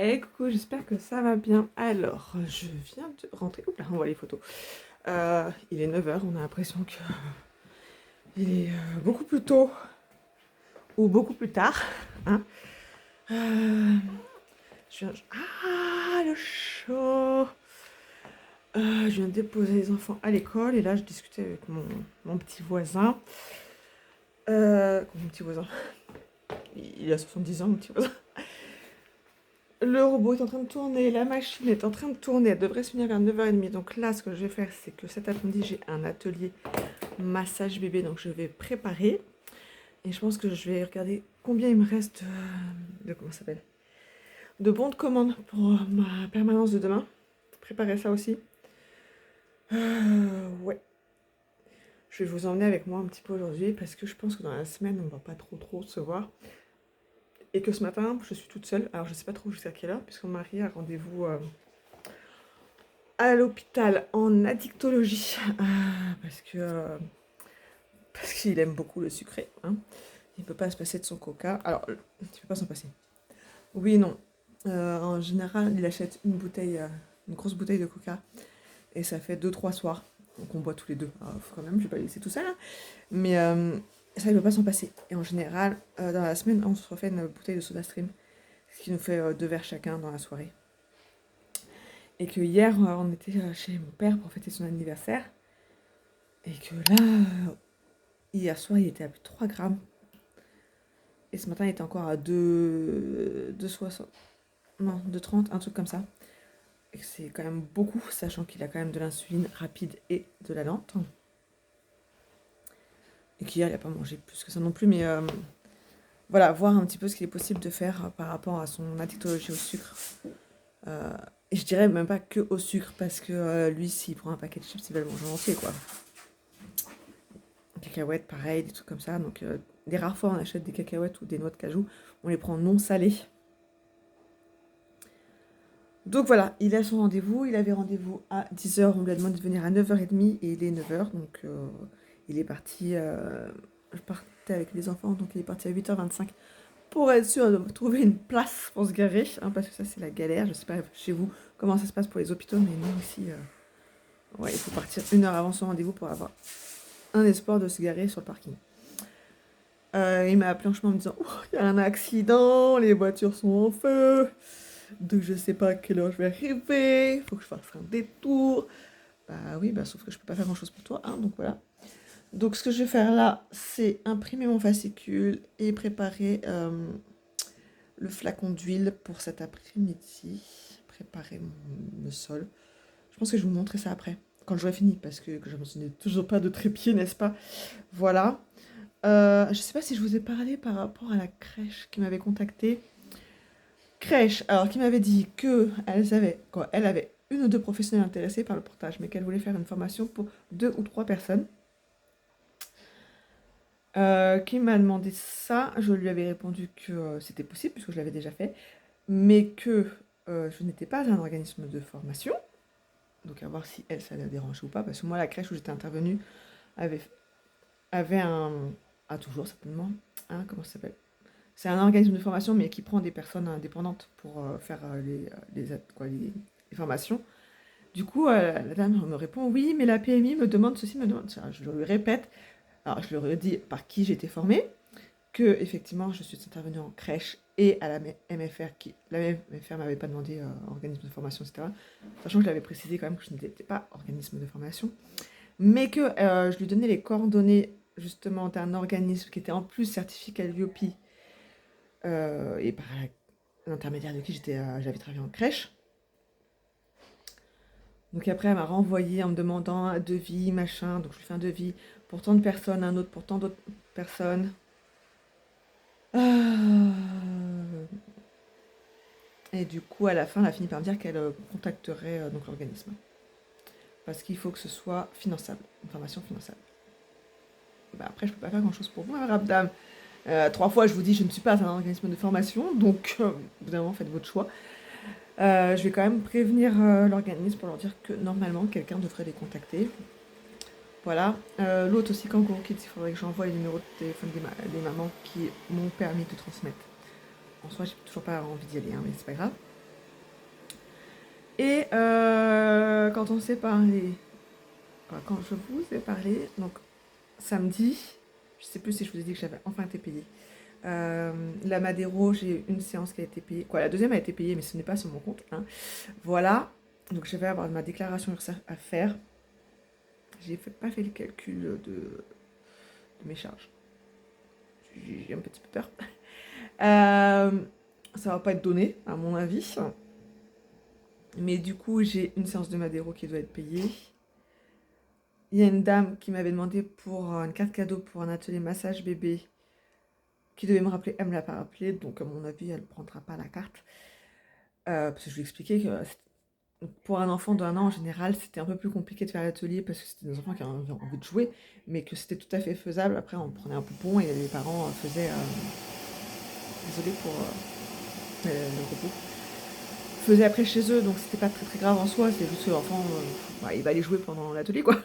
Coucou, j'espère que ça va bien. Alors, je viens de rentrer. Oups là, on voit les photos. Il est 9 h, on a l'impression que il est beaucoup plus tôt ou beaucoup plus tard. Hein. Je viens... Ah, le chaud. Je viens de déposer les enfants à l'école et là, je discutais avec mon petit voisin. Mon petit voisin. Il a 70 ans, mon petit voisin. Le robot est en train de tourner, la machine est en train de tourner, elle devrait se finir vers 9h30. Donc là, ce que je vais faire, c'est que cet après-midi, j'ai un atelier massage bébé, donc je vais préparer. Et je pense que je vais regarder combien il me reste comment ça s'appelle, de bons de commande pour ma permanence de demain. Préparer ça aussi. Ouais. Je vais vous emmener avec moi un petit peu aujourd'hui parce que je pense que dans la semaine, on va pas trop se voir. Et que ce matin, je suis toute seule. Alors, je sais pas trop jusqu'à quelle heure, puisque mon mari a rendez-vous à l'hôpital en addictologie. Parce qu'il aime beaucoup le sucré. Hein. Il ne peut pas se passer de son coca. Alors, il ne peut pas s'en passer. Oui, non. En général, il achète une grosse bouteille de coca. Et ça fait 2-3 soirs. Donc, on boit tous les deux. Alors, quand même, je ne vais pas le laisser tout seul. Hein. Mais ça, il ne peut pas s'en passer. Et en général, dans la semaine, on se refait une bouteille de soda stream. Ce qui nous fait 2 verres chacun dans la soirée. Et que hier, on était chez mon père pour fêter son anniversaire. Et que là, hier soir, il était à plus de 3 grammes. Et ce matin, il était encore à 2,60. Non, 2,30, un truc comme ça. Et c'est quand même beaucoup, sachant qu'il a quand même de l'insuline rapide et de la lente. Et qu'hier, il n'a pas mangé plus que ça non plus. Mais voilà, voir un petit peu ce qu'il est possible de faire par rapport à son addictologie au sucre. Et je dirais même pas que au sucre, parce que lui, s'il prend un paquet de chips, il va le manger entier, quoi. Cacahuètes, pareil, des trucs comme ça. Donc, des rares fois, on achète des cacahuètes ou des noix de cajou. On les prend non salées. Donc voilà, il a son rendez-vous. Il avait rendez-vous à 10h. On lui a demandé de venir à 9h30 et il est 9h. Donc, il est parti. Je partais avec les enfants, donc il est parti à 8h25 pour être sûr de trouver une place pour se garer. Hein, parce que ça, c'est la galère. Je sais pas chez vous comment ça se passe pour les hôpitaux, mais nous ici, ouais, il faut partir 1 heure avant son rendez-vous pour avoir un espoir de se garer sur le parking. Il m'a appelé en chemin en me disant oh, il y a un accident, les voitures sont en feu, donc je sais pas à quelle heure je vais arriver, il faut que je fasse un détour. Bah oui, bah sauf que je peux pas faire grand chose pour toi, hein, donc voilà. Donc ce que je vais faire là, c'est imprimer mon fascicule et préparer le flacon d'huile pour cet après-midi. Préparer le sol. Je pense que je vais vous montrer ça après, quand j'aurai fini, parce que je me souviens toujours pas de trépied, n'est-ce pas? Voilà. Je sais pas si je vous ai parlé par rapport à la crèche qui m'avait contacté. Crèche, alors qui m'avait dit que elle avait une ou deux professionnels intéressés par le portage, mais qu'elle voulait faire une formation pour 2 ou 3 personnes. Qui m'a demandé ça, je lui avais répondu que c'était possible puisque je l'avais déjà fait, mais que je n'étais pas un organisme de formation, donc à voir si elle ça la dérange ou pas, parce que moi la crèche où j'étais intervenue avait a toujours certainement, hein, comment ça s'appelle? C'est un organisme de formation, mais qui prend des personnes indépendantes pour faire les formations. Du coup, la dame me répond oui, mais la PMI me demande ceci, me demande ça. Je lui répète, alors je lui redis par qui j'étais formée, que effectivement je suis intervenue en crèche et à la MFR, la MFR m'avait pas demandé organisme de formation, etc. Sachant que je l'avais précisé quand même que je n'étais pas organisme de formation, mais que je lui donnais les coordonnées justement d'un organisme qui était en plus certifié à l'UOPI et par l'intermédiaire de qui j'avais travaillé en crèche. Donc après, elle m'a renvoyé en me demandant un devis, machin. Donc je lui fais un devis pour tant de personnes, un autre pour tant d'autres personnes. Et du coup, à la fin, elle a fini par me dire qu'elle contacterait donc l'organisme. Parce qu'il faut que ce soit finançable, une formation finançable. Bah après, je peux pas faire grand-chose pour vous, hein, Rabdam. 3 fois, je vous dis, je ne suis pas un organisme de formation, donc évidemment, faites votre choix. Je vais quand même prévenir l'organisme pour leur dire que normalement, quelqu'un devrait les contacter. Voilà. L'autre aussi, Kangourou Kids, il faudrait que j'envoie les numéros de téléphone des mamans qui m'ont permis de transmettre. En soi, j'ai toujours pas envie d'y aller, hein, mais c'est pas grave. Et quand on s'est parlé, enfin, quand je vous ai parlé, donc samedi, je sais plus si je vous ai dit que j'avais enfin été payée. La Madero, j'ai une séance qui a été payée. Quoi, la deuxième a été payée, mais ce n'est pas sur mon compte, hein. Voilà. Donc je vais avoir ma déclaration URSSAF à faire. J'ai pas fait le calcul de mes charges. J'ai un petit peu peur. Ça va pas être donné, à mon avis. Mais du coup, j'ai une séance de Madero qui doit être payée. Il y a une dame qui m'avait demandé pour une carte cadeau pour un atelier massage bébé qui devait me rappeler. Elle me l'a pas rappelé, donc à mon avis, elle ne prendra pas la carte. Parce que je lui expliquais que pour un enfant d'1 an, en général, c'était un peu plus compliqué de faire l'atelier parce que c'était des enfants qui avaient envie de jouer, mais que c'était tout à fait faisable. Après, on prenait un poupon et les parents faisaient... désolée pour le repos. Faisaient après chez eux, donc c'était pas très très grave en soi, c'est juste que l'enfant, il va aller jouer pendant l'atelier, quoi.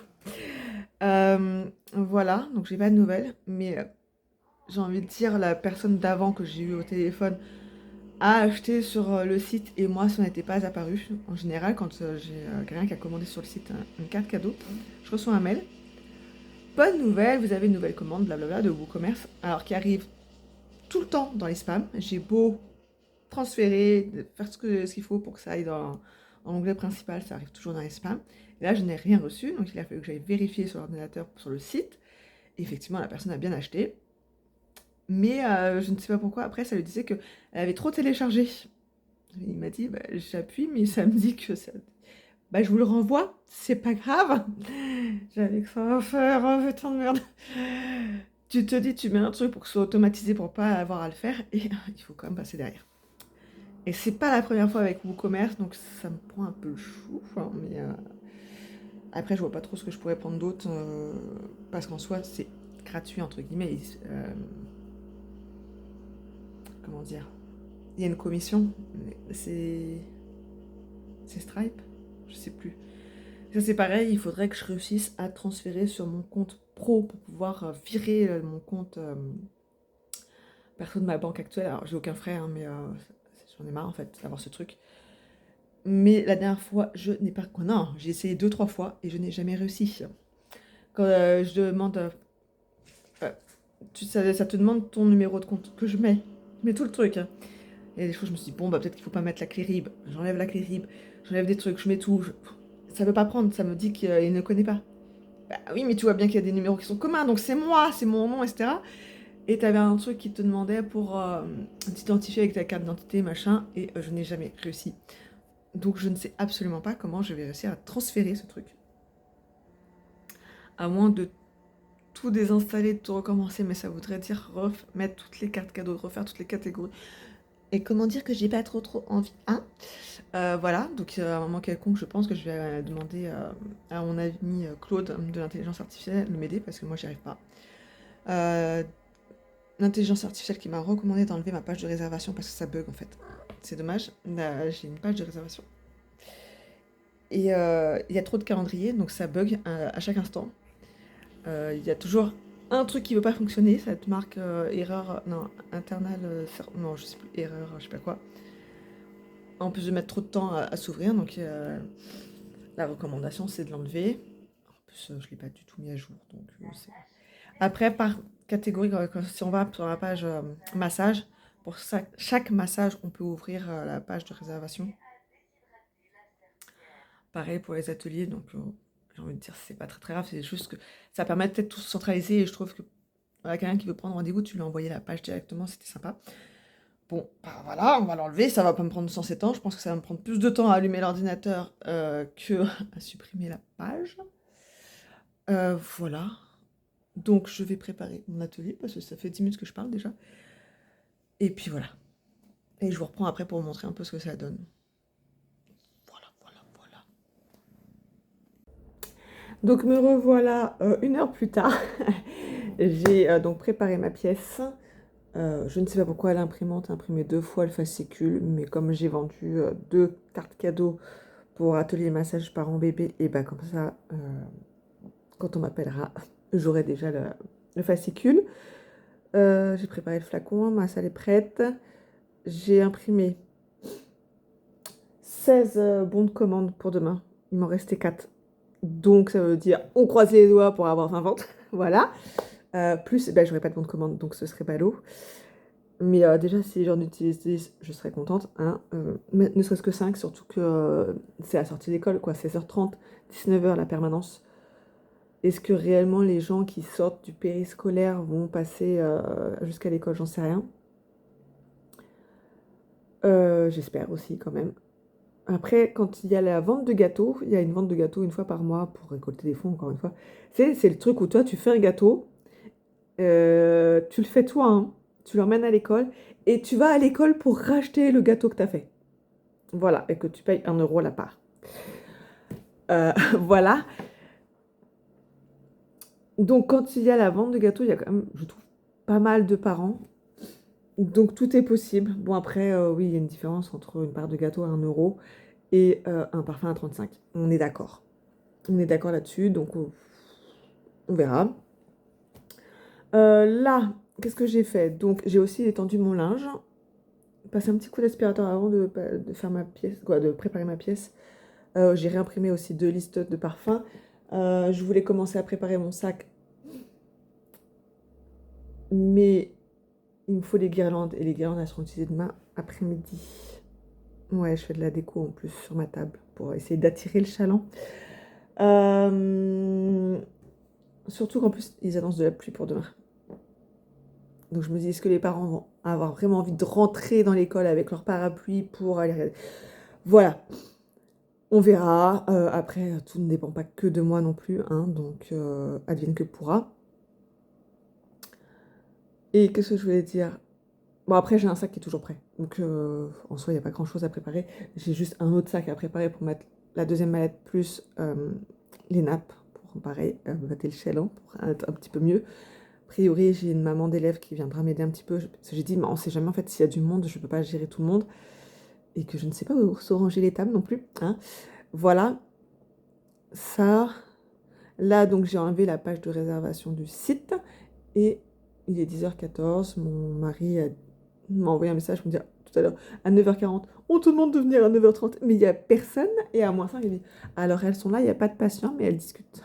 Voilà, donc j'ai pas de nouvelles, mais j'ai envie de dire, la personne d'avant que j'ai eu au téléphone a acheté sur le site et moi, ça n'était pas apparu. En général, quand j'ai quelqu'un qui a commandé sur le site une carte cadeau, je reçois un mail. Bonne nouvelle, vous avez une nouvelle commande, blablabla, de WooCommerce, alors qui arrive tout le temps dans les spams. J'ai beau transférer, faire ce qu'il faut pour que ça aille dans l'onglet principal, ça arrive toujours dans les spams. Et là, je n'ai rien reçu, donc il a fallu que j'aille vérifier sur l'ordinateur, sur le site. Et effectivement, la personne a bien acheté. Mais je ne sais pas pourquoi, après, ça lui disait qu'elle avait trop téléchargé. Il m'a dit, bah, j'appuie, mais ça me dit que ça... Bah, je vous le renvoie, c'est pas grave. J'avais que ça va faire, oh, putain de merde. Tu te dis, tu mets un truc pour que ce soit automatisé pour pas avoir à le faire, et il faut quand même passer derrière. Et c'est pas la première fois avec WooCommerce, donc ça me prend un peu le chou, hein, mais après je vois pas trop ce que je pourrais prendre d'autre, parce qu'en soi c'est gratuit entre guillemets. Comment dire, il y a une commission, mais c'est Stripe, je sais plus. Ça c'est pareil, il faudrait que je réussisse à transférer sur mon compte pro pour pouvoir virer mon compte perso de ma banque actuelle. Alors j'ai aucun frais, hein, mais j'en ai marre en fait d'avoir ce truc. Mais la dernière fois, je n'ai pas... Non, j'ai essayé 2-3 fois et je n'ai jamais réussi. Quand je demande... euh, ça te demande ton numéro de compte que je mets. Je mets tout le truc, hein. Et des fois, je me suis dit, bon, bah peut-être qu'il faut pas mettre la clé RIB. J'enlève la clé RIB, j'enlève des trucs, je mets tout. Ça veut pas prendre, ça me dit qu'il ne connaît pas. Bah oui, mais tu vois bien qu'il y a des numéros qui sont communs, donc c'est moi, c'est mon nom, etc. Et t'avais un truc qui te demandait pour t'identifier avec ta carte d'identité, machin, et je n'ai jamais réussi. Donc je ne sais absolument pas comment je vais réussir à transférer ce truc. À moins de tout désinstaller, de tout recommencer, mais ça voudrait dire mettre toutes les cartes cadeaux, refaire toutes les catégories. Et comment dire que j'ai pas trop envie, hein. Voilà, donc à un moment quelconque, je pense que je vais demander à mon ami Claude de l'intelligence artificielle de m'aider, parce que moi j'y arrive pas. L'intelligence artificielle qui m'a recommandé d'enlever ma page de réservation parce que ça bug en fait. C'est dommage, j'ai une page de réservation. Et il y a trop de calendrier, donc ça bug à chaque instant. Il y a toujours un truc qui veut pas fonctionner, ça te marque erreur, non, internal, non, je sais plus, erreur, je sais pas quoi. En plus de mettre trop de temps à s'ouvrir, donc la recommandation c'est de l'enlever. En plus, je l'ai pas du tout mis à jour, donc c'est... Après, par catégorie, si on va sur la page massage, pour chaque massage, on peut ouvrir la page de réservation. Pareil pour les ateliers, donc j'ai envie de dire c'est pas très grave, c'est juste que ça permet peut-être tout centraliser et je trouve que voilà, quelqu'un qui veut prendre rendez-vous, tu lui as envoyé la page directement, c'était sympa. Bon, bah voilà, on va l'enlever, ça va pas me prendre 107 ans, je pense que ça va me prendre plus de temps à allumer l'ordinateur que à supprimer la page. Voilà, donc je vais préparer mon atelier parce que ça fait 10 minutes que je parle déjà. Et puis voilà. Et je vous reprends après pour vous montrer un peu ce que ça donne. Voilà. Donc me revoilà 1 heure plus tard. J'ai donc préparé ma pièce. Je ne sais pas pourquoi l'imprimante a imprimé 2 fois le fascicule, mais comme j'ai vendu 2 cartes cadeaux pour atelier massage parents bébé, et ben comme ça, quand on m'appellera, j'aurai déjà le fascicule. J'ai préparé le flacon, ma salle est prête. J'ai imprimé 16 bons de commande pour demain. Il m'en restait 4. Donc ça veut dire on croise les doigts pour avoir 20 ventes. Voilà. Plus, ben, j'aurais pas de bon de commande, donc ce serait ballot. Mais déjà, si j'en utilise 10, je serais contente. Hein. Mais ne serait-ce que 5, surtout que c'est la sortie d'école, quoi. 16h30, 19h la permanence. Est-ce que réellement les gens qui sortent du périscolaire vont passer jusqu'à l'école? J'en sais rien. J'espère aussi quand même. Après, quand il y a la vente de gâteaux, il y a une vente de gâteaux une fois par mois pour récolter des fonds, encore une fois. C'est le truc où toi, tu fais un gâteau, tu le fais toi, hein, tu l'emmènes à l'école, et tu vas à l'école pour racheter le gâteau que tu as fait. Voilà, et que tu payes 1 € la part. Voilà. Donc, quand il y a la vente de gâteaux, il y a quand même, je trouve, pas mal de parents. Donc, tout est possible. Bon, après, oui, il y a une différence entre une part de gâteau à 1 € et un parfum à 35. On est d'accord. On est d'accord là-dessus, donc on verra. Là, qu'est-ce que j'ai fait? Donc, j'ai aussi étendu mon linge. Passé un petit coup d'aspirateur avant de faire ma pièce, quoi, de préparer ma pièce. J'ai réimprimé aussi 2 listes de parfums. Je voulais commencer à préparer mon sac, mais il me faut des guirlandes, et les guirlandes, elles seront utilisées demain après-midi. Ouais, je fais de la déco en plus sur ma table pour essayer d'attirer le chaland. Surtout qu'en plus, ils annoncent de la pluie pour demain. Donc je me dis, est-ce que les parents vont avoir vraiment envie de rentrer dans l'école avec leur parapluie pour aller regarder? Voilà, on verra. Après, tout ne dépend pas que de moi non plus, hein, donc advienne que pourra. Et qu'est-ce que je voulais dire? Bon, après, j'ai un sac qui est toujours prêt. Donc en soi, il n'y a pas grand-chose à préparer. J'ai juste un autre sac à préparer pour mettre la deuxième mallette plus les nappes pour, pareil, mater le chaland pour être un petit peu mieux. A priori, j'ai une maman d'élève qui viendra m'aider un petit peu. Parce que j'ai dit, mais on sait jamais en fait s'il y a du monde, je peux pas gérer tout le monde. Et que je ne sais pas où se ranger les tables non plus. Hein. Voilà. Ça. Là, donc, j'ai enlevé la page de réservation du site. Et il est 10h14. Mon mari m'a envoyé un message pour me dire tout à l'heure, à 9h40, on te demande de venir à 9h30. Mais il n'y a personne. Et à -5, il dit, alors elles sont là, il n'y a pas de patients, mais elles discutent.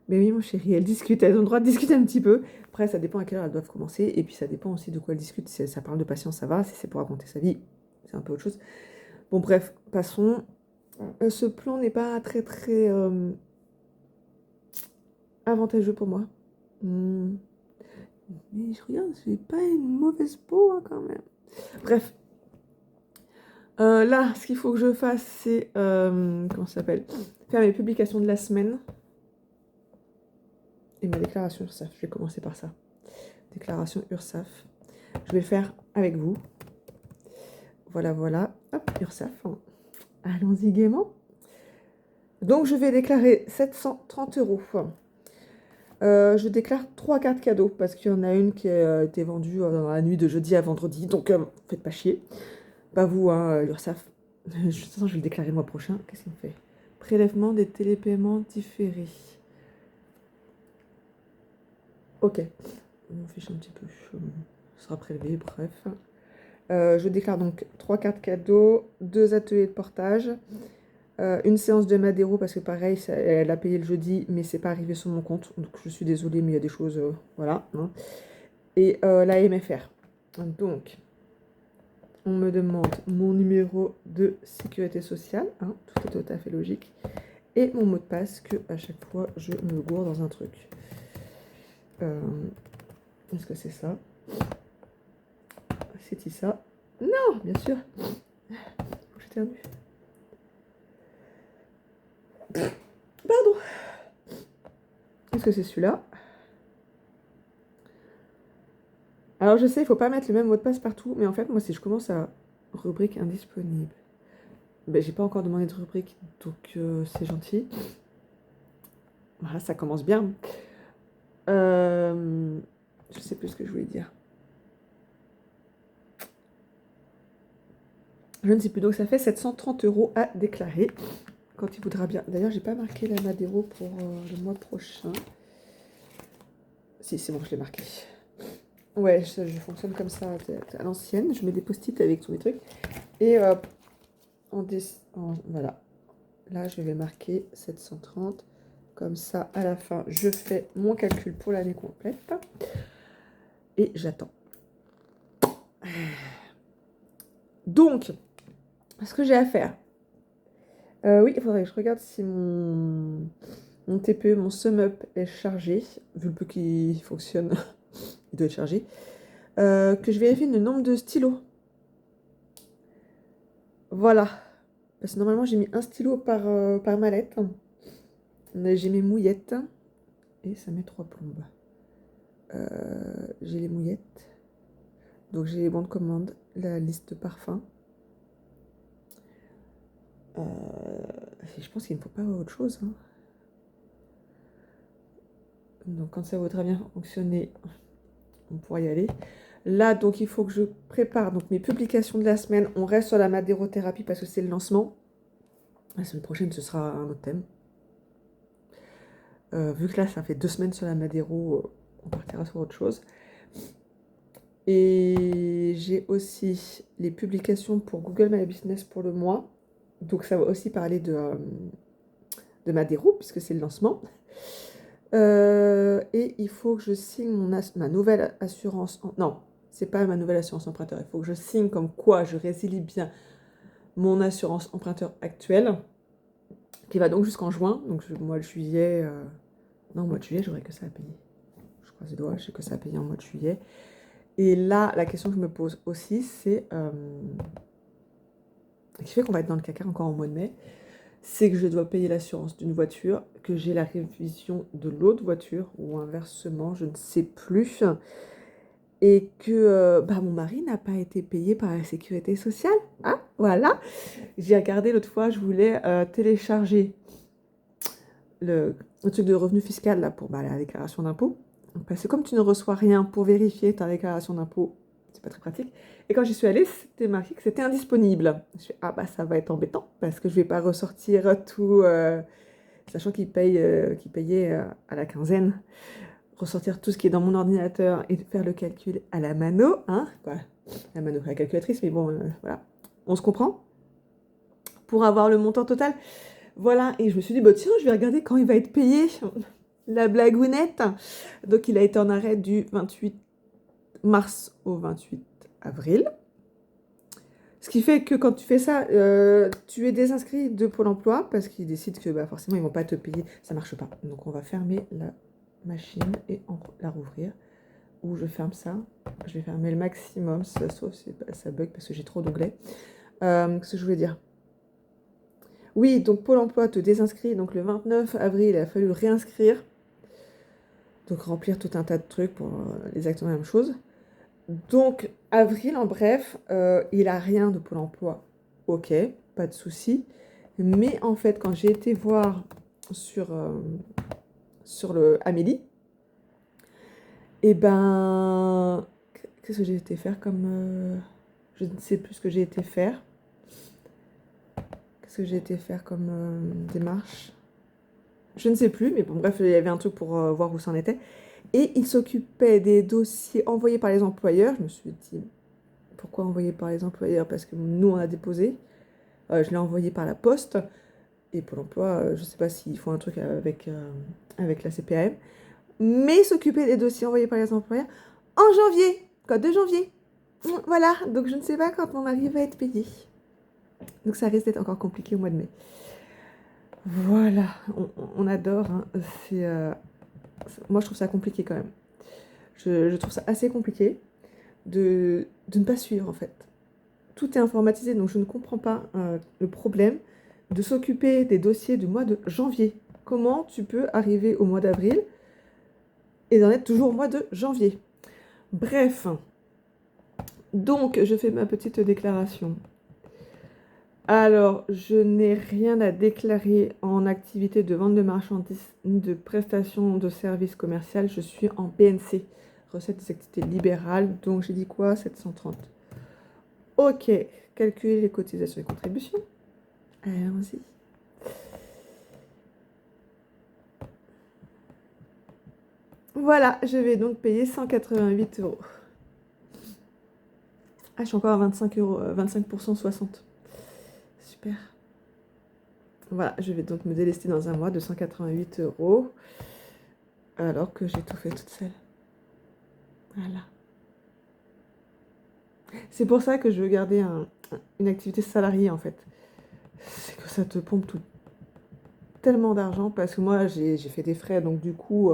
Mais oui, mon chéri, elles discutent, elles ont le droit de discuter un petit peu. Après, ça dépend à quelle heure elles doivent commencer. Et puis, ça dépend aussi de quoi elles discutent. Si ça parle de patience, ça va. Si c'est pour raconter sa vie, c'est un peu autre chose. Bon, bref, passons. Ce plan n'est pas très, très avantageux pour moi. Mais je regarde, j'ai pas une mauvaise peau, hein, quand même. Bref. Là, ce qu'il faut que je fasse, c'est... comment ça s'appelle? Faire mes publications de la semaine. Et ma déclaration URSSAF. Je vais commencer par ça. Déclaration URSSAF. Je vais le faire avec vous. Voilà, voilà. Hop, URSSAF. Allons-y gaiement. Donc, je vais déclarer 730 €. Je déclare 3 cartes cadeaux parce qu'il y en a une qui a été vendue dans la nuit de jeudi à vendredi. Donc, faites pas chier. Pas vous, hein, l'URSSAF. De toute façon, je vais le déclarer le mois prochain. Qu'est-ce qu'il me fait? Prélèvement des télépaiements différés. Ok. On fiche un petit peu. Ce sera prélevé, bref. Je déclare donc 3 cartes cadeaux, 2 ateliers de portage, une séance de Madero parce que pareil, elle a payé le jeudi, mais c'est pas arrivé sur mon compte. Donc je suis désolée, mais il y a des choses, voilà. Hein. Et la MFR. Donc, on me demande mon numéro de sécurité sociale, hein, tout est tout à fait logique, et mon mot de passe que à chaque fois je me gourre dans un truc. Est-ce que c'est ça? C'est-il ça? Non, bien sûr. Faut que j'éternue. Pardon. Est-ce que c'est celui-là? Alors je sais, il faut pas mettre le même mot de passe partout, mais en fait, moi, si je commence à rubrique indisponible, ben, j'ai pas encore demandé de rubrique, donc c'est gentil. Voilà, ça commence bien. Je sais plus ce que je voulais dire. Je ne sais plus, donc ça fait 730 € à déclarer quand il voudra bien. D'ailleurs, j'ai pas marqué la Madero pour le mois prochain. Si, c'est bon, je l'ai marqué. Ouais, je fonctionne comme ça à l'ancienne. Je mets des post-it avec tous mes trucs. Et voilà. Là, je vais marquer 730. Comme ça, à la fin, je fais mon calcul pour l'année complète. Et j'attends. Donc, ce que j'ai à faire. Oui, il faudrait que je regarde si mon TPE, mon SumUp est chargé. Vu le peu qu'il fonctionne, il doit être chargé. Que je vérifie le nombre de stylos. Voilà. Parce que normalement, j'ai mis un stylo par mallette. Mais j'ai mes mouillettes. Et ça met 3 plombes. J'ai les mouillettes. Donc j'ai les bons de commande, la liste de parfums. Je pense qu'il ne faut pas autre chose. Hein. Donc quand ça voudra bien fonctionner, on pourra y aller. Là, donc il faut que je prépare donc, mes publications de la semaine. On reste sur la madérothérapie parce que c'est le lancement. La semaine prochaine, ce sera un autre thème. Vu que là, ça fait 2 semaines sur la madéro, on partira sur autre chose. Et j'ai aussi les publications pour Google My Business pour le mois. Donc ça va aussi parler de madéro puisque c'est le lancement. Et il faut que je signe ma nouvelle assurance. Non, c'est pas ma nouvelle assurance emprunteur. Il faut que je signe comme quoi je résilie bien mon assurance emprunteur actuelle, qui va donc jusqu'en juin. Donc, mois de juillet. Non, mois de juillet, j'aurais que ça à payer. Je croise les doigts, j'ai que ça à payer en mois de juillet. Et là, la question que je me pose aussi, c'est. Qui fait qu'on va être dans le caca encore en mois de mai. C'est que je dois payer l'assurance d'une voiture, que j'ai la révision de l'autre voiture, ou inversement, je ne sais plus, et que mon mari n'a pas été payé par la sécurité sociale. Ah, voilà. J'ai regardé l'autre fois, je voulais télécharger le truc de revenu fiscal là, pour la déclaration d'impôt. Parce que comme tu ne reçois rien pour vérifier ta déclaration d'impôt, c'est pas très pratique. Et quand j'y suis allée, c'était marqué que c'était indisponible. Je fais, ça va être embêtant, parce que je vais pas ressortir tout, sachant qu'il payait à la quinzaine, ressortir tout ce qui est dans mon ordinateur et faire le calcul à la mano, hein, quoi, la mano, la calculatrice, mais bon, voilà, on se comprend, pour avoir le montant total. Voilà, et je me suis dit, tiens, je vais regarder quand il va être payé, la blagounette. Donc il a été en arrêt du 28 mars au 28 avril. Ce qui fait que quand tu fais ça, tu es désinscrit de Pôle emploi parce qu'ils décident que forcément ils ne vont pas te payer. Ça ne marche pas. Donc on va fermer la machine et la rouvrir. Ou je ferme ça. Je vais fermer le maximum, sauf si ça bug parce que j'ai trop d'onglets. Qu'est-ce que je voulais dire? Oui, donc Pôle emploi te désinscrit. Donc le 29 avril, il a fallu le réinscrire. Donc remplir tout un tas de trucs pour exactement la même chose. Donc, avril, en bref, il a rien de Pôle emploi. Ok, pas de souci. Mais en fait, quand j'ai été voir sur le Amélie, qu'est-ce que j'ai été faire comme... je ne sais plus ce que j'ai été faire. Qu'est-ce que j'ai été faire comme démarche? Je ne sais plus, mais bon, bref, il y avait un truc pour voir où ça en était. Et il s'occupait des dossiers envoyés par les employeurs. Je me suis dit, pourquoi envoyés par les employeurs? Parce que nous, on a déposé. Je l'ai envoyé par la poste. Et Pôle emploi, je ne sais pas s'ils font un truc avec la CPAM. Mais s'occuper des dossiers envoyés par les employeurs en janvier, code de janvier. Voilà, donc je ne sais pas quand mon mari va être payé. Donc ça risque d'être encore compliqué au mois de mai. Voilà, on adore. Hein. Moi, je trouve ça compliqué quand même. Je trouve ça assez compliqué de ne pas suivre, en fait. Tout est informatisé, donc je ne comprends pas le problème de s'occuper des dossiers du mois de janvier. Comment tu peux arriver au mois d'avril et d'en être toujours au mois de janvier? Bref, donc je fais ma petite déclaration. Alors, je n'ai rien à déclarer en activité de vente de marchandises, ni de prestation de services commerciaux. Je suis en BNC, recette des activités libérales. Donc, j'ai dit quoi? 730. Ok, calculer les cotisations et contributions. Allons-y. Voilà, je vais donc payer 188 euros. Ah, je suis encore à 25 euros, 25%, 60. super. Voilà, je vais donc me délester dans un mois de 188 €, alors que j'ai tout fait toute seule. Voilà. C'est pour ça que je veux garder une activité salariée, en fait. C'est que ça te pompe tellement d'argent, parce que moi, j'ai fait des frais, donc du coup,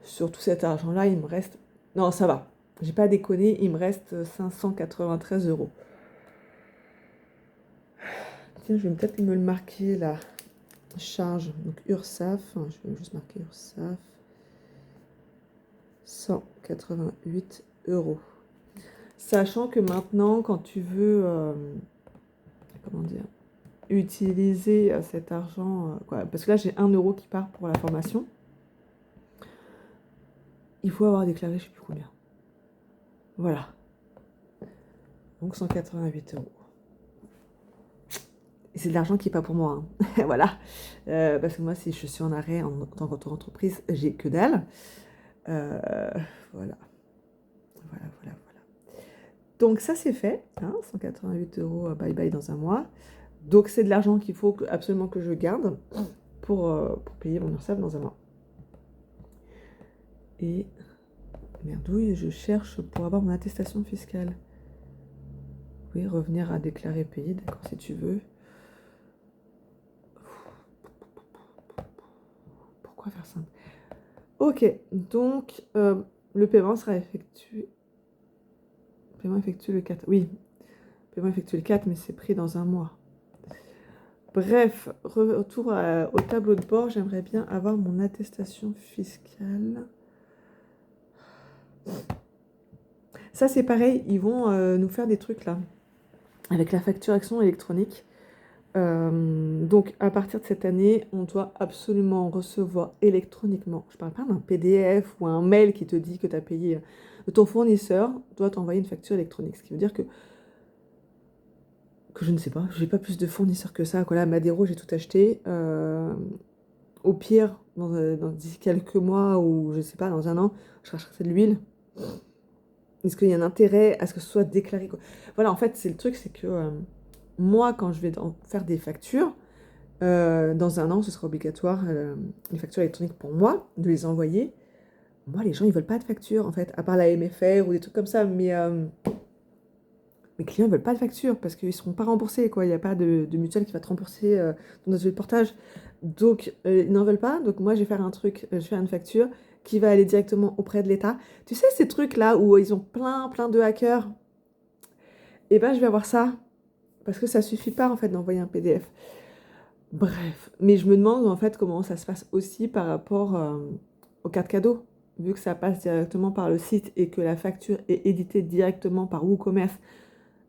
sur tout cet argent-là, il me reste... Non, ça va. J'ai pas déconné, il me reste 593 €. Tiens, je vais peut-être me le marquer, la charge. Donc, URSSAF, je vais juste marquer URSSAF. 188 €. Sachant que maintenant, quand tu veux, comment dire, utiliser cet argent, quoi, parce que là, j'ai 1 € qui part pour la formation, il faut avoir déclaré je sais plus combien. Voilà. Donc 188 €. Et c'est de l'argent qui n'est pas pour moi, hein. Voilà. Parce que moi, si je suis en arrêt en tant qu'auto-entreprise, j'ai que dalle. Voilà. Voilà, voilà, voilà. Donc ça, c'est fait, hein, 188 €, bye bye dans un mois. Donc c'est de l'argent qu'il faut absolument que je garde pour payer mon URSSAF dans un mois. Et merdouille, je cherche pour avoir mon attestation fiscale. Oui, revenir à déclarer payer, d'accord, si tu veux. Pourquoi faire simple? Ok, donc le paiement sera effectué. Le paiement effectué le 4. Oui, le paiement effectué le 4, mais c'est pris dans un mois. Bref, retour au tableau de bord, j'aimerais bien avoir mon attestation fiscale. Ça, c'est pareil, ils vont nous faire des trucs là, avec la facturation électronique. Donc, à partir de cette année, on doit absolument recevoir électroniquement. Je ne parle pas d'un PDF ou un mail qui te dit que tu as payé. Ton fournisseur doit t'envoyer une facture électronique. Ce qui veut dire que je ne sais pas, j'ai pas plus de fournisseurs que ça. Là, Madero, j'ai tout acheté. Au pire, d'ici quelques mois ou je sais pas, dans un an, je rachèterai de l'huile. Est-ce qu'il y a un intérêt à ce que ce soit déclaré, quoi. Voilà, en fait, c'est le truc, c'est que moi, quand je vais faire des factures, dans un an, ce sera obligatoire, les factures électroniques pour moi, de les envoyer. Moi, les gens, ils veulent pas de facture, en fait, à part la MFR ou des trucs comme ça, mais mes clients, ils veulent pas de facture parce qu'ils seront pas remboursés, quoi. Il n'y a pas de mutuelle qui va te rembourser dans notre portage. Donc, ils n'en veulent pas. Donc, moi, je vais faire un truc, je vais faire une facture qui va aller directement auprès de l'État. Tu sais, ces trucs-là où ils ont plein de hackers, eh ben, je vais avoir ça parce que ça suffit pas, en fait, d'envoyer un PDF. Bref, mais je me demande en fait comment ça se passe aussi par rapport aux cartes cadeaux, vu que ça passe directement par le site et que la facture est éditée directement par WooCommerce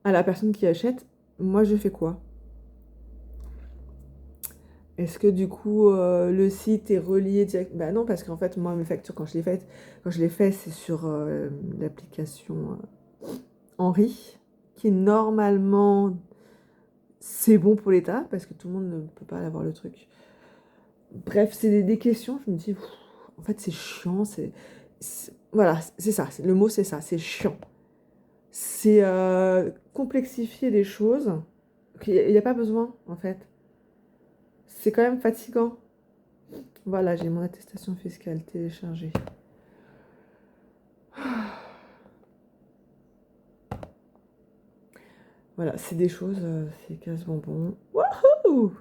à la personne qui achète. Moi, je fais quoi? Est-ce que du coup le site est relié direct? Bah non, parce qu'en fait, moi, mes factures, quand je les fais, c'est sur l'application Henri, qui normalement c'est bon pour l'État, parce que tout le monde ne peut pas avoir le truc. Bref, c'est des questions, je me dis, en fait, c'est chiant, voilà, c'est ça, le mot c'est ça, c'est chiant. C'est complexifier les choses, qu'il n'y a pas besoin, en fait. C'est quand même fatigant. Voilà, j'ai mon attestation fiscale téléchargée. Voilà, c'est des choses, c'est casse-bonbon. Wouhou!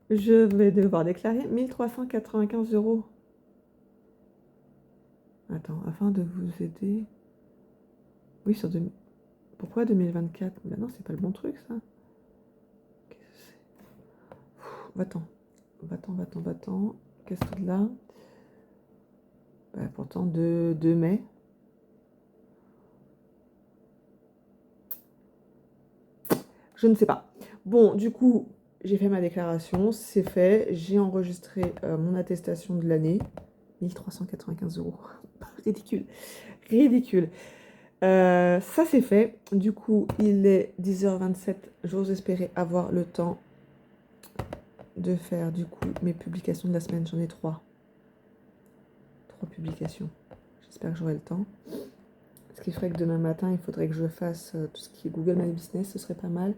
Je vais devoir déclarer 1395 €. Attends, afin de vous aider... Oui, sur 2000... Pourquoi 2024? Ben non, c'est pas le bon truc, ça. Qu'est-ce que c'est? Va-t'en. Qu'est-ce que c'est là? Bah, pourtant, 2 mai. Je ne sais pas. Bon, du coup, j'ai fait ma déclaration, c'est fait. J'ai enregistré mon attestation de l'année. 1395 €. Ridicule. Ridicule. Ça, c'est fait. Du coup, il est 10h27. J'ose espérer avoir le temps de faire, du coup, mes publications de la semaine. J'en ai 3. 3 publications. J'espère que j'aurai le temps. Ce qui ferait que demain matin, il faudrait que je fasse tout ce qui est Google My Business. Ce serait pas mal.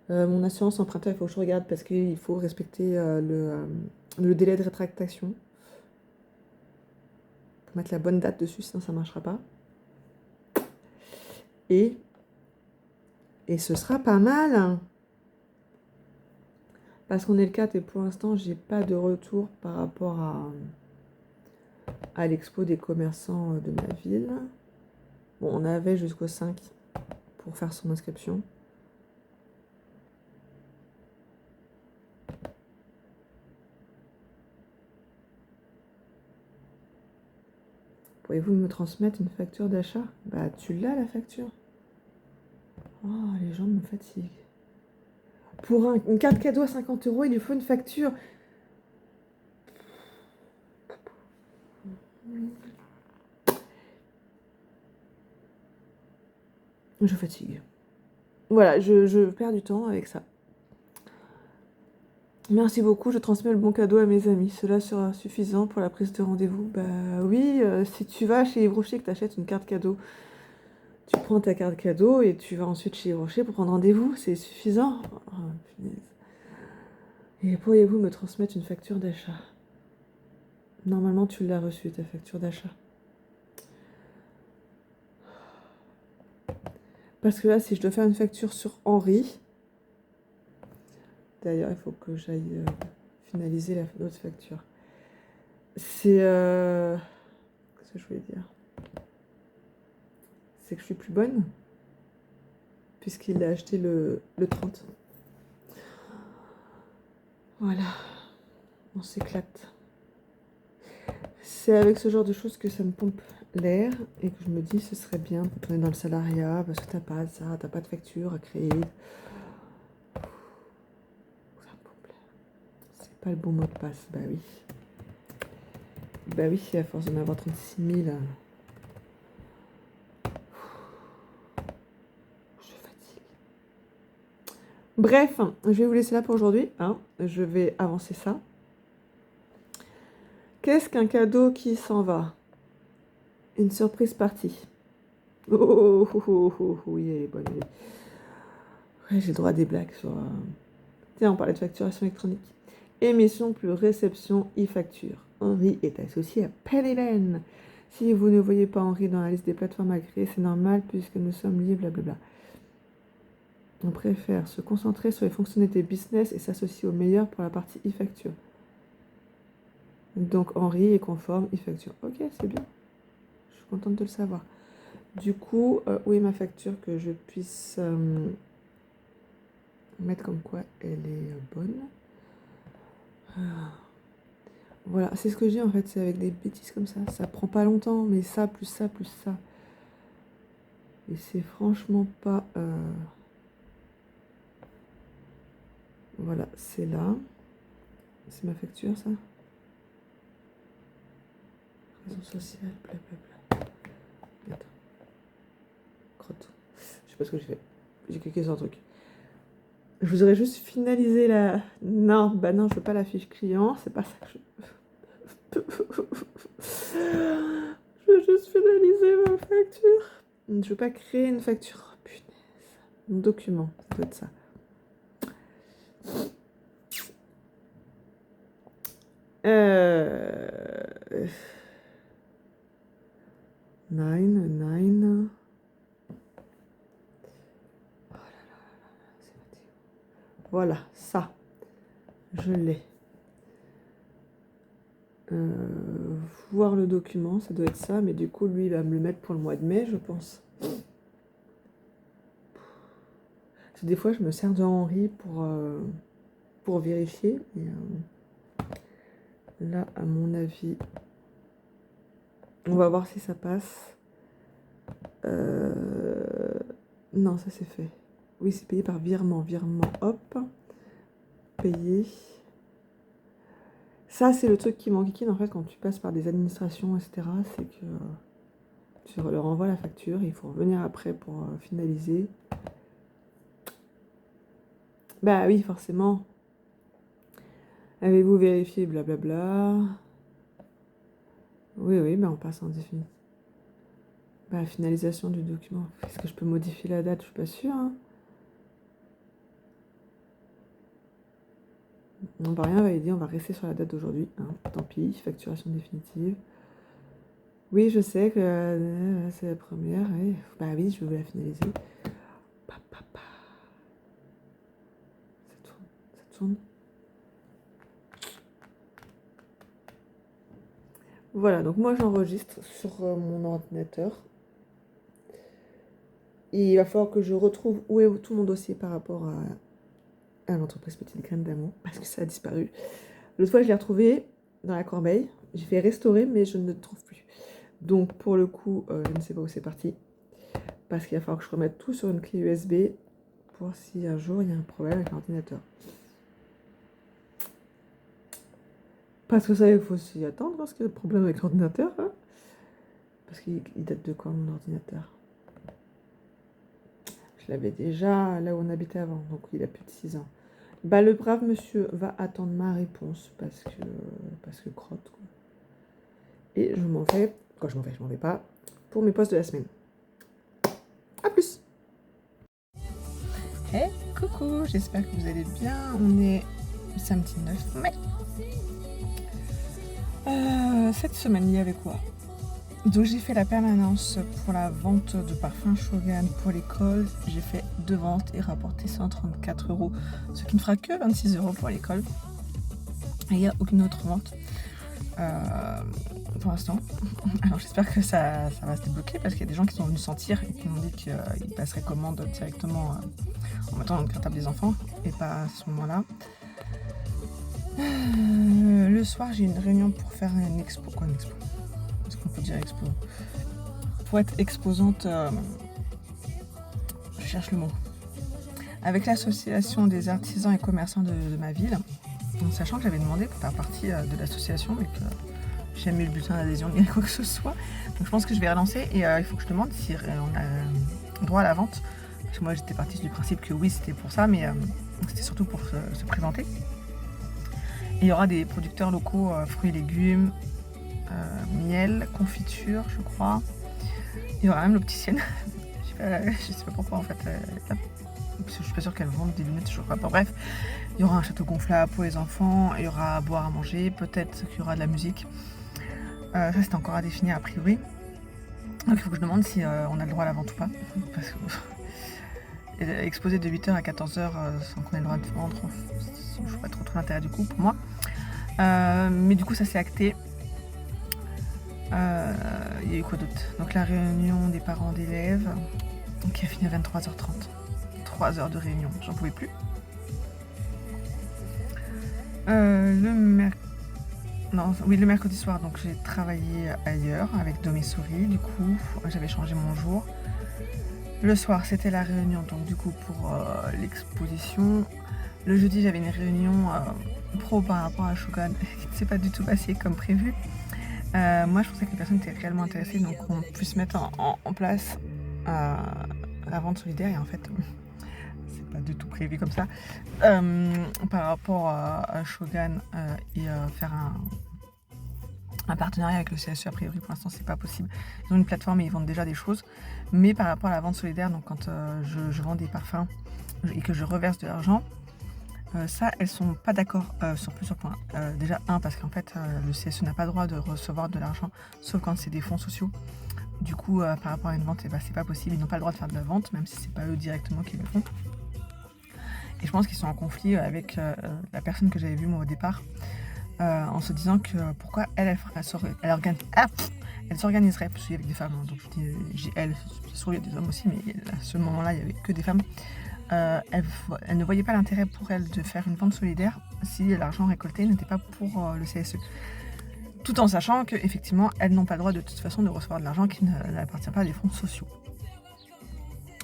Mon assurance emprunteur, il faut que je regarde parce qu'il faut respecter le délai de rétractation. Faut mettre la bonne date dessus, sinon ça ne marchera pas. Et ce sera pas mal. Parce qu'on est le 4 et pour l'instant, j'ai pas de retour par rapport à l'expo des commerçants de ma ville. Bon, on avait jusqu'au 5 pour faire son inscription. Pouvez-vous me transmettre une facture d'achat? Bah, tu l'as la facture. Oh, les gens me fatiguent. Pour une carte cadeau à 50 euros, il lui faut une facture. Je fatigue. Voilà, je perds du temps avec ça. Merci beaucoup, je transmets le bon cadeau à mes amis. Cela sera suffisant pour la prise de rendez-vous. Bah oui, si tu vas chez Yves Rocher et que tu achètes une carte cadeau, tu prends ta carte cadeau et tu vas ensuite chez Yves Rocher pour prendre rendez-vous. C'est suffisant. Oh, punaise. Et pourriez-vous me transmettre une facture d'achat? Normalement, tu l'as reçue, ta facture d'achat. Parce que là, si je dois faire une facture sur Henri, d'ailleurs, il faut que j'aille finaliser l'autre facture. C'est... Qu'est-ce que je voulais dire? C'est que je suis plus bonne, puisqu'il a acheté le 30. Voilà, on s'éclate. C'est avec ce genre de choses que ça me pompe l'air et que je me dis ce serait bien de retourner dans le salariat parce que t'as pas ça, t'as pas de facture à créer. Ça me pompe l'air. C'est pas le bon mot de passe, bah oui. Bah oui, à force d'en avoir 36 000. Je fatigue. Bref, je vais vous laisser là pour aujourd'hui. Hein. Je vais avancer ça. Qu'est-ce qu'un cadeau qui s'en va? Une surprise partie. Oh, oui, elle est bonne. Ouais, j'ai le droit à des blagues sur... Tiens, on parlait de facturation électronique. Émission plus réception e-facture. Henri est associé à Pennylen. Si vous ne voyez pas Henri dans la liste des plateformes à créer, c'est normal puisque nous sommes liés, blablabla. On préfère se concentrer sur les fonctionnalités business et s'associer au meilleur pour la partie e-facture. Donc Henri est conforme e-facture. Ok, c'est bien. Je suis contente de le savoir. Du coup, où est ma facture que je puisse mettre comme quoi elle est bonne? Voilà, c'est ce que j'ai en fait, c'est avec des bêtises comme ça. Ça prend pas longtemps, mais ça, plus ça, plus ça. Et c'est franchement pas... Voilà, c'est là. C'est ma facture, ça. Raison sociale, blablabla. Attends. Crotte. Je sais pas ce que j'ai fait. J'ai cliqué sur un truc. Je vous aurais juste finalisé la... Non, bah non, je veux pas la fiche client. C'est pas ça que je... Je veux juste finaliser ma facture. Je veux pas créer une facture. Oh, punaise. Mon document, ça doit être ça. Nine. Oh là là, c'est fatigant. Voilà, ça. Je l'ai. Voir le document, ça doit être ça, mais du coup, lui, il va me le mettre pour le mois de mai, je pense. Parce que des fois, je me sers de Henri pour vérifier. Et, là, à mon avis, on va voir si ça passe. Non, ça c'est fait. Oui, c'est payé par virement. Virement, hop. Payé. Ça, c'est le truc qui m'enquiquine en fait quand tu passes par des administrations, etc. C'est que tu leur envoies la facture, il faut revenir après pour finaliser. Bah oui, forcément. Avez-vous vérifié, blablabla. Oui, bah on passe en définitive. Bah, la finalisation du document. Est-ce que je peux modifier la date? Je suis pas sûre. Hein. On va rien valider, on va rester sur la date d'aujourd'hui. Hein. Tant pis, facturation définitive. Oui, je sais que c'est la première. Oui. Bah oui, je vais vous la finaliser. Pa, pa, pa. Ça tourne, ça tourne. Voilà, donc moi j'enregistre sur mon ordinateur. Et il va falloir que je retrouve où est tout mon dossier par rapport à l'entreprise Petite Graine d'Amour, parce que ça a disparu. L'autre fois, je l'ai retrouvé dans la corbeille. J'ai fait restaurer, mais je ne le trouve plus. Donc, pour le coup, je ne sais pas où c'est parti. Parce qu'il va falloir que je remette tout sur une clé USB pour voir si un jour il y a un problème avec l'ordinateur. Parce que ça, il faut s'y attendre, parce qu'il y a un problème avec l'ordinateur. Hein, parce qu'il date de quand, mon ordinateur? Je l'avais déjà là où on habitait avant, donc il a plus de 6 ans. Bah, le brave monsieur va attendre ma réponse parce que crotte, quoi. Et je m'en vais, quand je m'en vais pas, pour mes postes de la semaine. A plus. Hey, coucou, j'espère que vous allez bien. On est samedi 9 mai. Cette semaine, il y avait quoi? Donc j'ai fait la permanence pour la vente de parfums Shogun pour l'école. J'ai fait 2 ventes et rapporté 134 €, ce qui ne fera que 26 € pour l'école. Et il n'y a aucune autre vente pour l'instant. Alors j'espère que ça va se débloquer parce qu'il y a des gens qui sont venus sentir et qui m'ont dit qu'ils passeraient commande directement en mettant dans le cartable des enfants et pas à ce moment-là. Le soir j'ai une réunion pour faire une expo. Quoi, une expo? Est-ce qu'on peut dire expo? Pour être exposante, je cherche le mot. Avec l'association des artisans et commerçants de ma ville, en sachant que j'avais demandé pour faire partie de l'association, mais que j'ai jamais eu le bulletin d'adhésion ni quoi que ce soit. Donc je pense que je vais relancer et il faut que je demande si on a droit à la vente. Parce que moi j'étais partie du principe que oui c'était pour ça, mais c'était surtout pour se présenter. Et il y aura des producteurs locaux, fruits et légumes, miel, confiture je crois. Il y aura même l'opticienne. Je sais pas pourquoi en fait. Parce que je suis pas sûre qu'elle vende des lunettes, je crois pas. Bref, il y aura un château gonflable pour les enfants, il y aura à boire, à manger, peut-être qu'il y aura de la musique. Ça c'est encore à définir a priori. Donc il faut que je demande si on a le droit à la vente ou pas. Parce que exposer de 8h à 14h sans qu'on ait le droit de vendre, je vois pas trop l'intérêt du coup pour moi. Mais du coup ça c'est acté. Il y a eu quoi d'autre? Donc la réunion des parents d'élèves qui a fini à 23h30. 3 heures de réunion, j'en pouvais plus. Le mercredi soir, donc j'ai travaillé ailleurs avec Domesouris, du coup j'avais changé mon jour. Le soir c'était la réunion, donc du coup pour l'exposition. Le jeudi j'avais une réunion pro par rapport à Shogun qui ne s'est pas du tout passé comme prévu. Moi je pensais que les personnes étaient réellement intéressées, donc on puisse mettre en place la vente solidaire, et en fait c'est pas du tout prévu comme ça. Par rapport à Shogun et faire un partenariat avec le CSE, a priori pour l'instant c'est pas possible. Ils ont une plateforme et ils vendent déjà des choses, mais par rapport à la vente solidaire, donc quand je vends des parfums et que je reverse de l'argent, ça elles sont pas d'accord sur plusieurs points. Déjà parce qu'en fait le CSE n'a pas le droit de recevoir de l'argent sauf quand c'est des fonds sociaux. Du coup par rapport à une vente, c'est pas possible, ils n'ont pas le droit de faire de la vente même si c'est pas eux directement qui le font. Et je pense qu'ils sont en conflit avec la personne que j'avais vue moi au départ, en se disant que pourquoi elle s'organiserait, parce qu'il y avait des femmes, hein, donc je dis elle, sûr il y a des hommes aussi, mais à ce moment-là il n'y avait que des femmes. Elle ne voyait pas l'intérêt pour elle de faire une vente solidaire si l'argent récolté n'était pas pour le CSE. Tout en sachant qu'effectivement elles n'ont pas le droit de toute façon de recevoir de l'argent qui n'appartient pas à des fonds sociaux.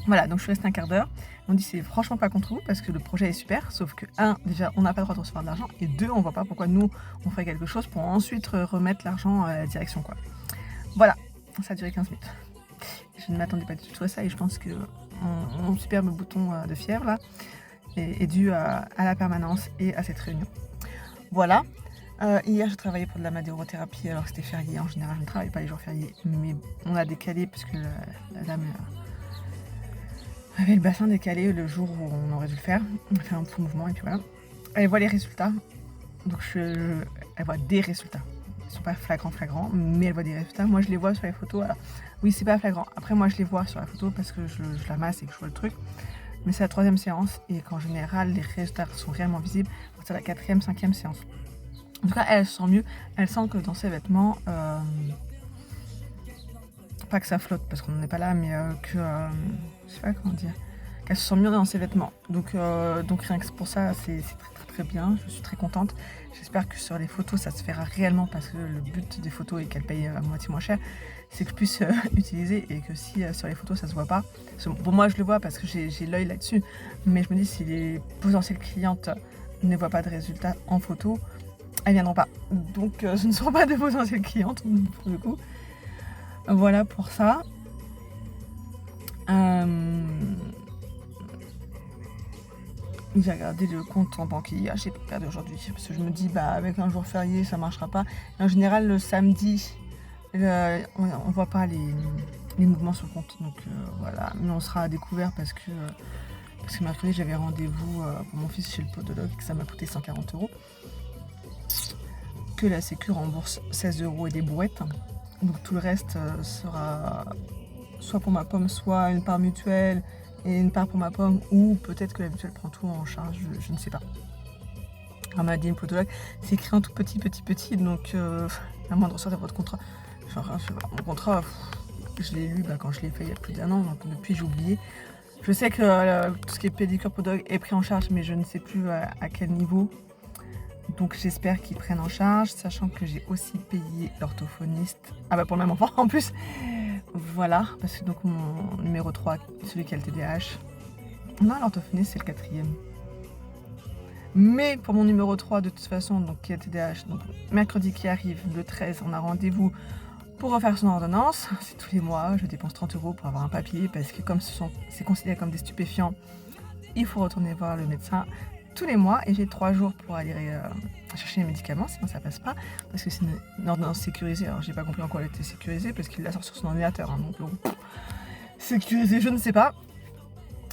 Voilà, donc je suis restée un quart d'heure. On dit c'est franchement pas contre vous parce que le projet est super, sauf que déjà on n'a pas le droit de recevoir de l'argent, et 2, on voit pas pourquoi nous on ferait quelque chose pour ensuite remettre l'argent à la direction, quoi. Voilà, ça a duré 15 minutes. Je ne m'attendais pas du tout à ça et je pense que mon superbe bouton de fièvre là est dû à la permanence et à cette réunion. Voilà. Hier j'ai travaillé pour de la madérothérapie alors que c'était férié. En général je ne travaille pas les jours fériés, mais on a décalé puisque la dame avait le bassin décalé le jour où on aurait dû le faire. On a fait un petit mouvement et puis voilà. Elle voit les résultats. Donc elle voit des résultats. Ils sont pas flagrants, mais elle voit des résultats. Moi je les vois sur les photos. Alors, oui, c'est pas flagrant. Après moi je les vois sur la photo parce que je la masse et que je vois le truc. Mais c'est la 3e séance et qu'en général les résultats sont réellement visibles. C'est la 4e, 5e séance. En tout cas, elle se sent mieux. Elle sent que dans ses vêtements, pas que ça flotte parce qu'on n'en est pas là, mais que je sais pas comment dire, qu'elle se sent mieux dans ses vêtements. Donc rien que pour ça, c'est très bien. Je suis très contente. J'espère que sur les photos, ça se fera réellement parce que le but des photos est qu'elle paye à moitié moins cher. C'est que je puisse utiliser et que si sur les photos ça se voit pas, pour moi je le vois parce que j'ai l'œil là-dessus, mais je me dis si les potentielles clientes ne voient pas de résultats en photo, elles viendront pas. Donc ce ne seront pas de potentielles clientes pour le coup. Voilà pour ça. J'ai regardé le compte en banque hier, j'ai pas regardé aujourd'hui parce que je me dis avec un jour férié ça marchera pas. Et en général le samedi on voit pas les mouvements sur le compte, donc voilà. Mais on sera à découvert parce que mercredi j'avais rendez-vous pour mon fils chez le podologue et que ça m'a coûté 140 €. Que la sécu rembourse 16 € et des brouettes. Donc tout le reste sera soit pour ma pomme, soit une part mutuelle et une part pour ma pomme, ou peut-être que la mutuelle prend tout en charge, je ne sais pas. Elle m'a dit une podologue, c'est écrit en tout petit, donc la moindre sorte de votre contrat. Genre, mon contrat, je l'ai lu quand je l'ai fait il y a plus d'1 an, donc depuis j'ai oublié. Je sais que tout ce qui est pédicure podologue est pris en charge, mais je ne sais plus à quel niveau. Donc j'espère qu'ils prennent en charge, sachant que j'ai aussi payé l'orthophoniste. Pour le même enfant en plus. Voilà, parce que donc mon numéro 3, celui qui a le TDAH. Non, l'orthophoniste c'est le 4e. Mais pour mon numéro 3 de toute façon, donc qui a le TDAH, donc mercredi qui arrive, le 13, on a rendez-vous pour refaire son ordonnance. C'est tous les mois, je dépense 30 € pour avoir un papier, parce que comme c'est considéré comme des stupéfiants, il faut retourner voir le médecin tous les mois, et j'ai 3 jours pour aller chercher les médicaments, sinon ça passe pas, parce que c'est une ordonnance sécurisée. Alors j'ai pas compris en quoi elle était sécurisée, parce qu'il la sort sur son ordinateur, donc sécurisée, je ne sais pas.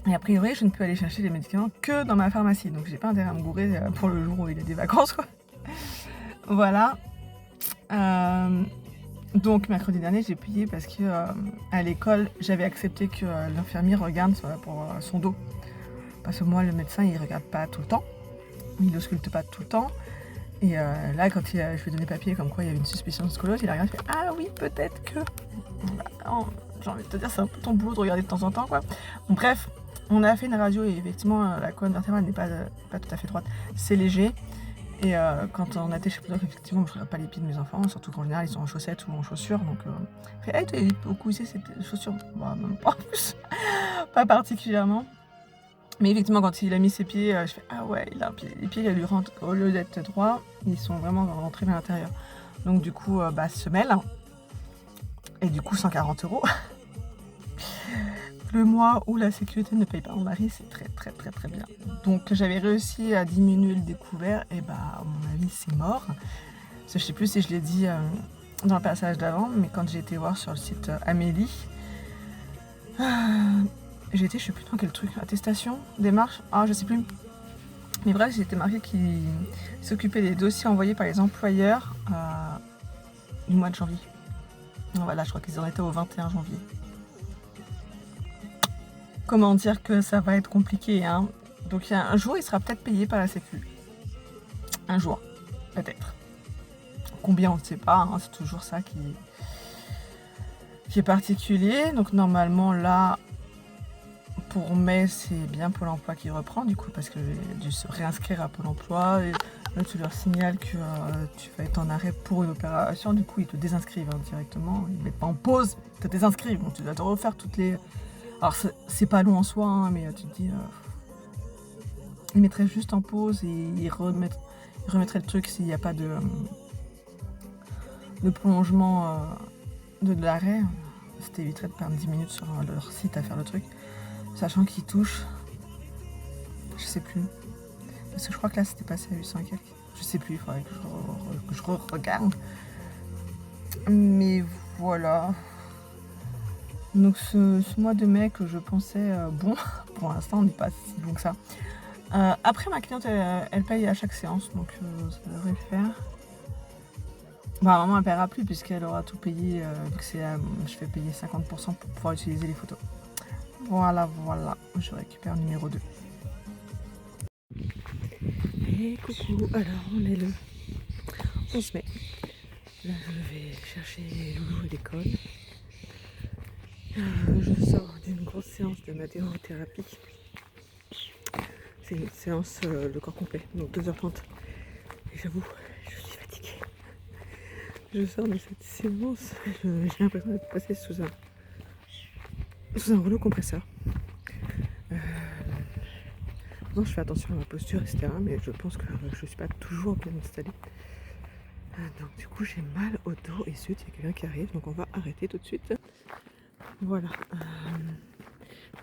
Et a priori, je ne peux aller chercher les médicaments que dans ma pharmacie, donc j'ai pas intérêt à me gourer pour le jour où il a des vacances, quoi. Voilà. Donc mercredi dernier, j'ai payé parce que à l'école, j'avais accepté que l'infirmier regarde pour son dos. Parce que moi, le médecin, il regarde pas tout le temps. Il ausculte pas tout le temps. Et là, quand je lui ai donné papier comme quoi il y avait une suspicion de scoliose, il a regardé et fait « Ah oui, peut-être que... » J'ai envie de te dire, c'est un peu ton boulot de regarder de temps en temps, quoi. Bon, bref, on a fait une radio et effectivement, la colonne vertébrale n'est pas tout à fait droite. C'est léger. Et quand on a été chez Podologue, effectivement, je regarde pas les pieds de mes enfants, surtout qu'en général, ils sont en chaussettes ou en chaussures. Donc, fait « Hey, tu as beaucoup usé ces chaussures ?» Même pas en plus. Pas particulièrement. Mais effectivement, quand il a mis ses pieds, je fais « Ah ouais, les pieds, il lui rentrent, au lieu d'être droits, ils sont vraiment rentrés vers l'intérieur. » Donc du coup, semelle. Et du coup, 140 €. Le mois où la sécurité ne paye pas mon mari, c'est très très très très bien. Donc j'avais réussi à diminuer le découvert, et à mon avis, c'est mort. Je sais plus si je l'ai dit dans le passage d'avant, mais quand j'ai été voir sur le site Amélie, j'ai été, je sais plus dans quel truc, attestation, démarche, je sais plus. Mais bref, j'ai été marquée qu'il s'occupait des dossiers envoyés par les employeurs du mois de janvier. Voilà, je crois qu'ils en étaient au 21 janvier. Comment dire que ça va être compliqué, hein. Donc un jour, il sera peut-être payé par la Sécu. Un jour, peut-être. Combien, on ne sait pas, hein, c'est toujours ça qui est particulier. Donc normalement, là, pour mai, c'est bien Pôle emploi qui reprend, du coup, parce que j'ai dû se réinscrire à Pôle emploi. Et là, tu leur signales que tu vas être en arrêt pour une opération. Du coup, ils te désinscrivent directement. Ils ne mettent pas en pause, ils te désinscrivent. Donc, tu dois te refaire toutes les... Alors, c'est pas long en soi, hein, mais tu te dis... ils mettraient juste en pause et ils remettraient le truc s'il n'y a pas de prolongement de l'arrêt. Ça t'éviterait de perdre 10 minutes sur leur site à faire le truc. Sachant qu'ils touchent, je sais plus, parce que je crois que là c'était passé à 800 et quelques. Je sais plus, il faudrait que je regarde. Mais voilà. Donc ce mois de mai que je pensais bon, pour l'instant on n'est pas si bon que ça. Après, ma cliente, elle paye à chaque séance, donc ça devrait le faire. Bah, maman, elle paiera plus puisqu'elle aura tout payé, vu que je fais payer 50% pour pouvoir utiliser les photos. Voilà, voilà, je récupère numéro 2. Et coucou, alors on est le 11 mai. Là, je vais chercher Loulou à l'école. Je sors d'une grosse séance de mathéothérapie. C'est une séance de corps complet, donc 2h30. Et j'avoue, je suis fatiguée. Je sors de cette séance, j'ai l'impression d'être passée sous un rouleau compresseur. Non, je fais attention à ma posture, etc. Mais je pense que je ne suis pas toujours bien installée. Donc du coup, j'ai mal au dos et zut, il y a quelqu'un qui arrive. Donc on va arrêter tout de suite. Voilà.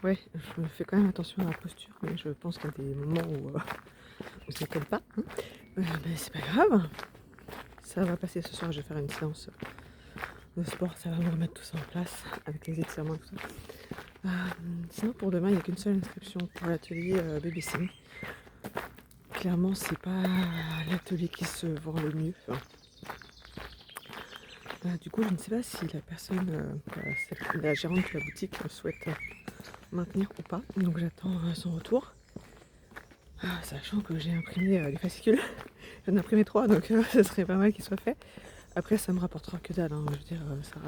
Ouais, je fais quand même attention à ma posture. Mais je pense qu'il y a des moments où ça ne colle pas. Hein. Mais c'est pas grave. Ça va passer ce soir. Je vais faire une séance de sport. Ça va me remettre tout ça en place. Avec les étirements et tout ça. Sinon, pour demain, il n'y a qu'une seule inscription pour l'atelier babysitting. Clairement, c'est pas l'atelier qui se vend le mieux. Enfin, du coup, je ne sais pas si la personne, la gérante de la boutique souhaite maintenir ou pas. Donc j'attends son retour. Sachant que j'ai imprimé les fascicules. J'en ai imprimé 3, donc ce serait pas mal qu'il soit fait. Après, ça me rapportera que dalle. Hein. Je veux dire, ça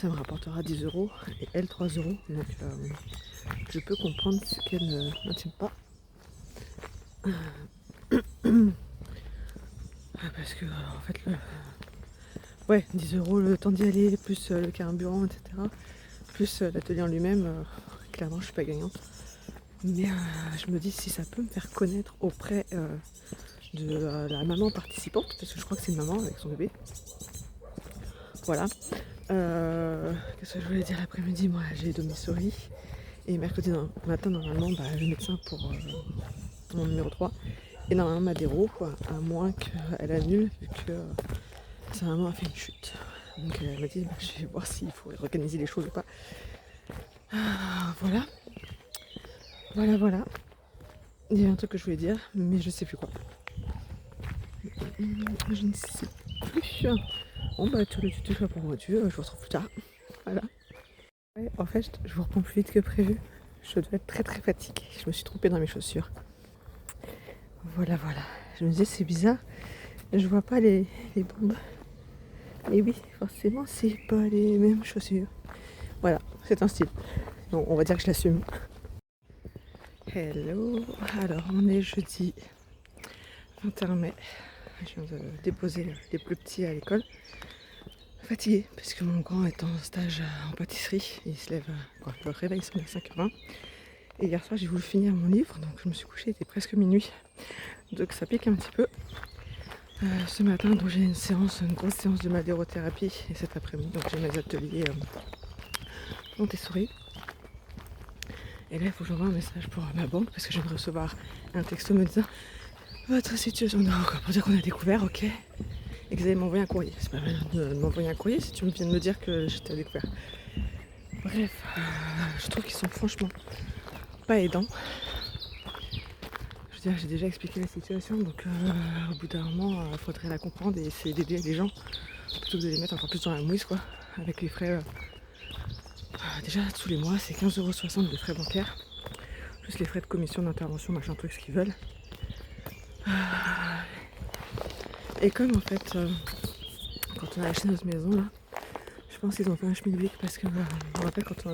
me rapportera 10 € et elle 3 €. Donc je peux comprendre ce qu'elle ne maintient pas. Parce que en fait, ouais, 10 € le temps d'y aller, plus le carburant, etc. Plus l'atelier en lui-même, clairement je suis pas gagnante. Mais je me dis si ça peut me faire connaître auprès de la maman participante, parce que je crois que c'est une maman avec son bébé. Voilà. Qu'est-ce que je voulais dire l'après-midi? Moi j'ai demi-souris. Et mercredi matin normalement le médecin pour mon numéro 3 et normalement Madero, quoi, à moins qu'elle annule vu que sa maman a fait une chute. Donc elle m'a dit je vais voir s'il faut organiser les choses ou pas. Voilà. Voilà. Il y a un truc que je voulais dire, mais je sais plus quoi. Je ne sais plus. Bon bah tu le tutu pour moi Dieu, je vous retrouve plus tard. Voilà. Ouais, en fait je vous reprends plus vite que prévu. Je dois être très très fatiguée. Je me suis trompée dans mes chaussures. Voilà. Je me disais c'est bizarre. Je vois pas les bandes. Mais oui, forcément c'est pas les mêmes chaussures. Voilà, c'est un style. Donc on va dire que je l'assume. Hello. Alors on est jeudi 21 mai. Je viens de déposer les plus petits à l'école. Fatiguée, parce que mon grand est en stage en pâtisserie. Il se lève, le réveil sonne à 5h20. Et hier soir, j'ai voulu finir mon livre, donc je me suis couchée, il était presque minuit. Donc ça pique un petit peu. Ce matin, donc j'ai une grosse séance de madérothérapie. Et cet après-midi, donc j'ai mes ateliers Montessori. Et là, il faut que j'envoie un message pour ma banque, parce que je vais recevoir un texto me disant votre situation de encore pour dire qu'on a découvert, ok. Et que vous allez m'envoyer un courrier. C'est pas mal de m'envoyer un courrier si tu viens de me dire que j'étais à découvert. Bref, je trouve qu'ils sont franchement pas aidants. Je veux dire, j'ai déjà expliqué la situation, donc au bout d'un moment, il faudrait la comprendre et essayer d'aider les gens plutôt que de les mettre encore plus dans la mouise, quoi. Avec les frais, déjà tous les mois, c'est 15,60 € de frais bancaires, plus les frais de commission d'intervention, machin truc, ce qu'ils veulent. Et comme en fait, quand on a acheté notre maison là, je pense qu'ils ont fait un schmilblick parce que je me rappelle quand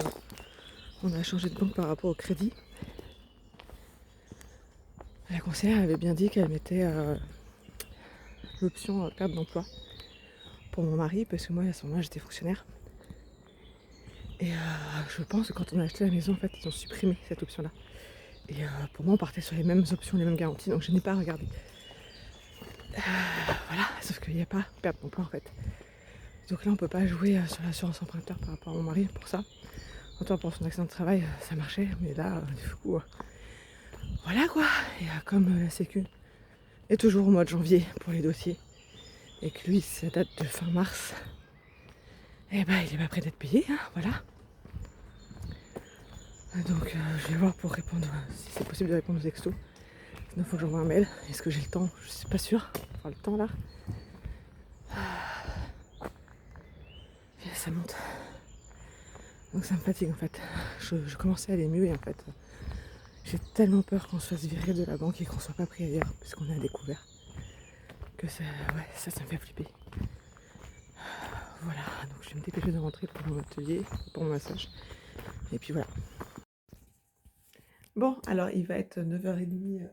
on a changé de banque par rapport au crédit, la conseillère avait bien dit qu'elle mettait l'option perte d'emploi pour mon mari, parce que moi à ce moment-là j'étais fonctionnaire. Et je pense que quand on a acheté la maison, en fait, ils ont supprimé cette option-là. Et pour moi, on partait sur les mêmes options, les mêmes garanties, donc je n'ai pas regardé. Voilà, sauf qu'il n'y a pas perte d'emploi en fait. Donc là, on peut pas jouer sur l'assurance emprunteur par rapport à mon mari pour ça. Autant pour son accident de travail, ça marchait, mais là, du coup, voilà quoi. Et comme la Sécu est toujours au mois de janvier pour les dossiers, et que lui, ça date de fin mars, et ben il est pas prêt d'être payé, hein, voilà. Donc je vais voir pour répondre, si c'est possible de répondre aux textos. Sinon il faut que j'envoie un mail. Est-ce que j'ai le temps? Je suis pas sûre. Enfin, le temps là. Et ça monte. Donc ça me fatigue en fait. Je commençais à aller mieux et en fait j'ai tellement peur qu'on se fasse virer de la banque et qu'on soit pas pris ailleurs parce qu'on est à découvert. Que ça, ouais, ça me fait flipper. Voilà, donc je vais me dépêcher de rentrer pour mon atelier, pour mon massage. Et puis voilà. Bon, alors il va être 9h30,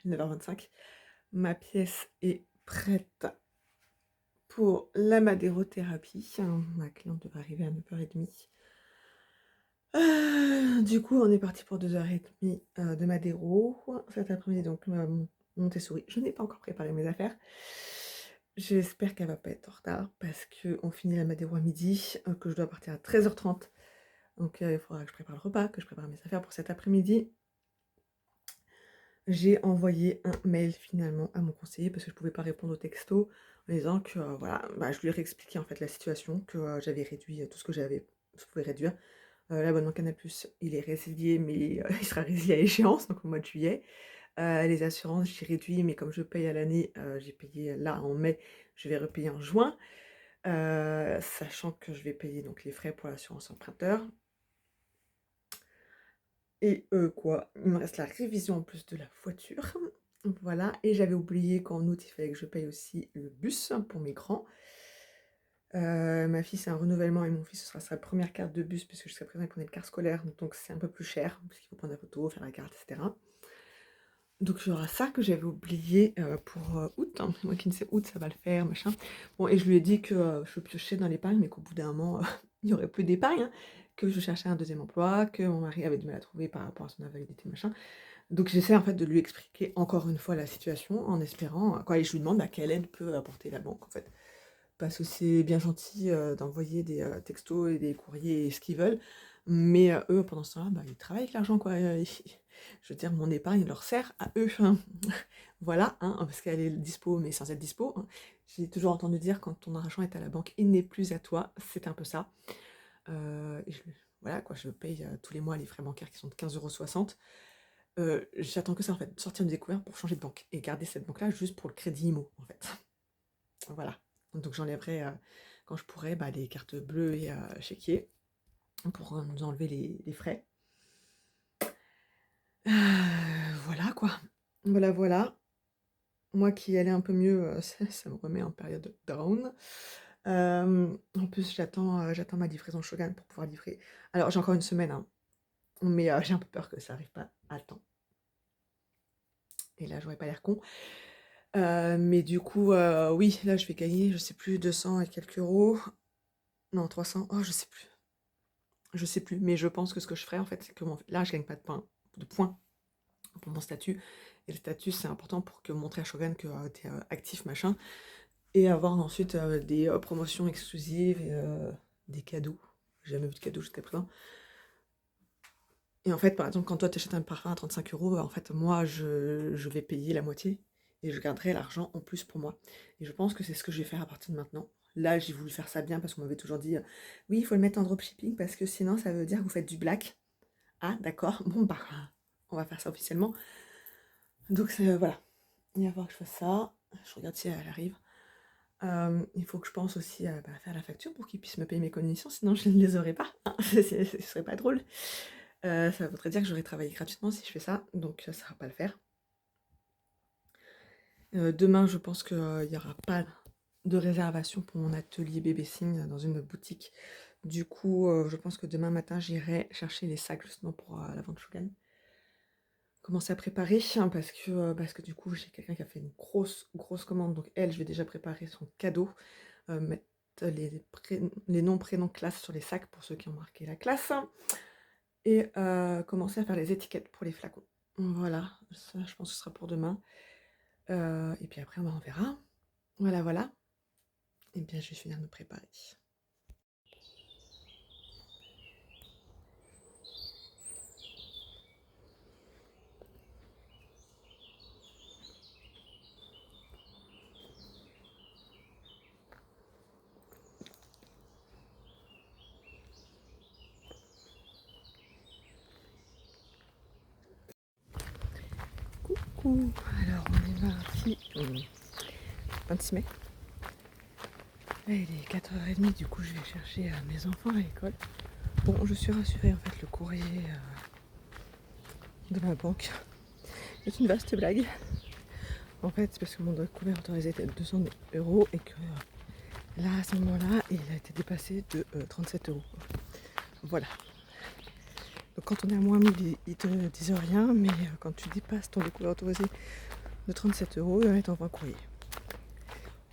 9h25. Ma pièce est prête pour la madérothérapie. Ma cliente devrait arriver à 9h30. Du coup, on est parti pour 2h30 de madéro cet après-midi. Donc, Montessori. Je n'ai pas encore préparé mes affaires. J'espère qu'elle va pas être en retard parce qu'on finit la madéro à midi, que je dois partir à 13h30. Donc, il faudra que je prépare le repas, que je prépare mes affaires pour cet après-midi. J'ai envoyé un mail finalement à mon conseiller parce que je pouvais pas répondre au texto en disant que voilà, je lui ai réexpliqué en fait la situation, que j'avais réduit tout ce que je pouvais réduire. L'abonnement Canal+, il est résilié, mais il sera résilié à échéance, donc au mois de juillet. Les assurances, j'ai réduit, mais comme je paye à l'année, j'ai payé là en mai, je vais repayer en juin, sachant que je vais payer donc les frais pour l'assurance emprunteur. Et quoi, il me reste la révision en plus de la voiture. Voilà, et j'avais oublié qu'en août, il fallait que je paye aussi le bus pour mes grands. Ma fille, c'est un renouvellement et mon fils, ce sera sa première carte de bus puisque jusqu'à présent, il prenait le car scolaire, donc c'est un peu plus cher parce qu'il faut prendre la photo, faire la carte, etc. Donc il y aura ça que j'avais oublié pour août. Moi qui ne sais août, ça va le faire, machin. Bon, et je lui ai dit que je piochais dans l'épargne, mais qu'au bout d'un moment, il n'y aurait plus d'épargne, hein, que je cherchais un deuxième emploi, que mon mari avait du mal à trouver par rapport à son invalidité, machin. Donc j'essaie en fait de lui expliquer encore une fois la situation en espérant, quoi, et je lui demande quelle aide peut apporter la banque en fait. Parce que c'est bien gentil d'envoyer des textos et des courriers et ce qu'ils veulent, mais eux pendant ce temps-là, ils travaillent avec l'argent quoi. Je veux dire, mon épargne leur sert à eux, hein. Voilà, hein, parce qu'elle est dispo mais sans être dispo, hein. J'ai toujours entendu dire quand ton argent est à la banque, il n'est plus à toi, c'est un peu ça. Et voilà quoi, je paye tous les mois les frais bancaires qui sont de 15,60 €. J'attends que ça en fait, sortir de découvert pour changer de banque et garder cette banque-là juste pour le crédit IMO en fait. Voilà. Donc j'enlèverai quand je pourrai les cartes bleues et chéquier pour nous enlever les frais. Voilà quoi. Voilà, voilà. Moi qui allais un peu mieux, ça me remet en période down. En plus, j'attends ma livraison Shogun pour pouvoir livrer. Alors j'ai encore une semaine, hein, mais j'ai un peu peur que ça arrive pas à temps. Et là, j'aurais pas l'air con. Mais du coup, oui, là, je vais gagner, je sais plus, 200 et quelques euros. Non, 300. Oh, je sais plus. Je sais plus, mais je pense que ce que je ferais en fait, c'est que là, je gagne pas de points pour mon statut. Et le statut, c'est important pour montrer à Shogun que tu es actif, machin. Et avoir ensuite des promotions exclusives et des cadeaux. J'ai jamais vu de cadeaux jusqu'à présent. Et en fait, par exemple, quand toi, tu achètes un parfum à 35 euros, en fait, moi, je vais payer la moitié et je garderai l'argent en plus pour moi. Et je pense que c'est ce que je vais faire à partir de maintenant. Là, j'ai voulu faire ça bien parce qu'on m'avait toujours dit oui, il faut le mettre en dropshipping parce que sinon, ça veut dire que vous faites du black. Ah, d'accord. Bon, on va faire ça officiellement. Donc, voilà. Il va falloir que je fasse ça. Je regarde si elle arrive. Il faut que je pense aussi à faire la facture pour qu'ils puissent me payer mes commissions, sinon je ne les aurais pas. Ce serait pas drôle. Ça voudrait dire que j'aurais travaillé gratuitement si je fais ça, donc ça ne va pas le faire. Demain, je pense qu'il n'y aura pas de réservation pour mon atelier bébé signe dans une boutique. Du coup, je pense que demain matin, j'irai chercher les sacs justement pour la vente Shogun. Commencer à préparer parce que du coup, j'ai quelqu'un qui a fait une grosse commande. Donc elle, je vais déjà préparer son cadeau, mettre les noms, prénoms, classe sur les sacs pour ceux qui ont marqué la classe et commencer à faire les étiquettes pour les flacons. Voilà, ça je pense que ce sera pour demain. Et puis après on verra. Voilà, voilà. Et bien je vais finir de me préparer. Coucou, alors on est mardi 26 mai. Là, il est 4h30, du coup je vais chercher mes enfants à l'école. Bon, je suis rassurée, en fait le courrier de ma banque est une vaste blague. En fait c'est parce que mon couvert autorisé était de 200 € et que là à ce moment-là il a été dépassé de 37 €. Voilà. Donc quand on est à moins 1000 ils te disent rien, mais quand tu dépasses ton découvert autorisé de 37 €, il t'envoie un courrier.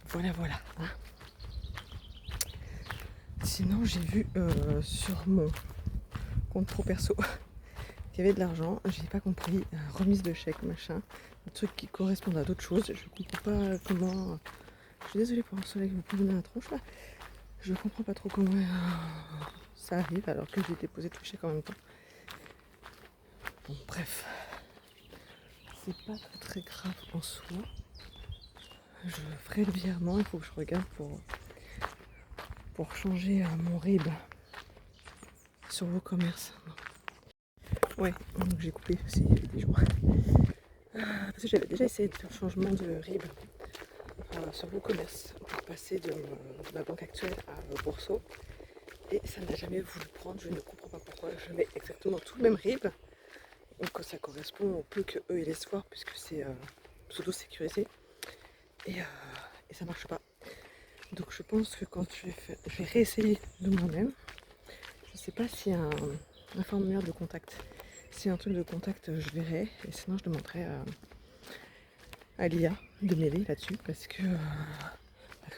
Voilà, voilà. Hein. Sinon, j'ai vu sur mon compte pro perso qu'il y avait de l'argent. J'ai pas compris. Remise de chèque, machin. Des trucs qui correspondent à d'autres choses. Je comprends pas comment. Je suis désolée pour le soleil que vous pouvez donner la tronche là. Je comprends pas trop comment ça arrive alors que j'ai déposé tout le chèque en même temps. Bon, bref. C'est pas très très grave en soi. Je ferai le virement. Il faut que je regarde pour changer mon RIB sur vos commerces. Ouais, donc j'ai coupé aussi il y avait des jours. Parce que j'avais déjà essayé de faire le changement de RIB sur WooCommerce pour passer de ma banque actuelle à Bourso. Et ça n'a jamais voulu prendre, je ne comprends pas pourquoi. Je mets exactement tout le même RIB. Donc ça correspond au peu que eux ils laissent voir puisque c'est pseudo-sécurisé. Et ça marche pas. Donc je pense que quand je vais réessayer de moi-même. Je sais pas s'il y a un formulaire de contact. S'il y a un truc de contact, je verrai. Et sinon, je demanderai à l'IA de m'aider là-dessus parce que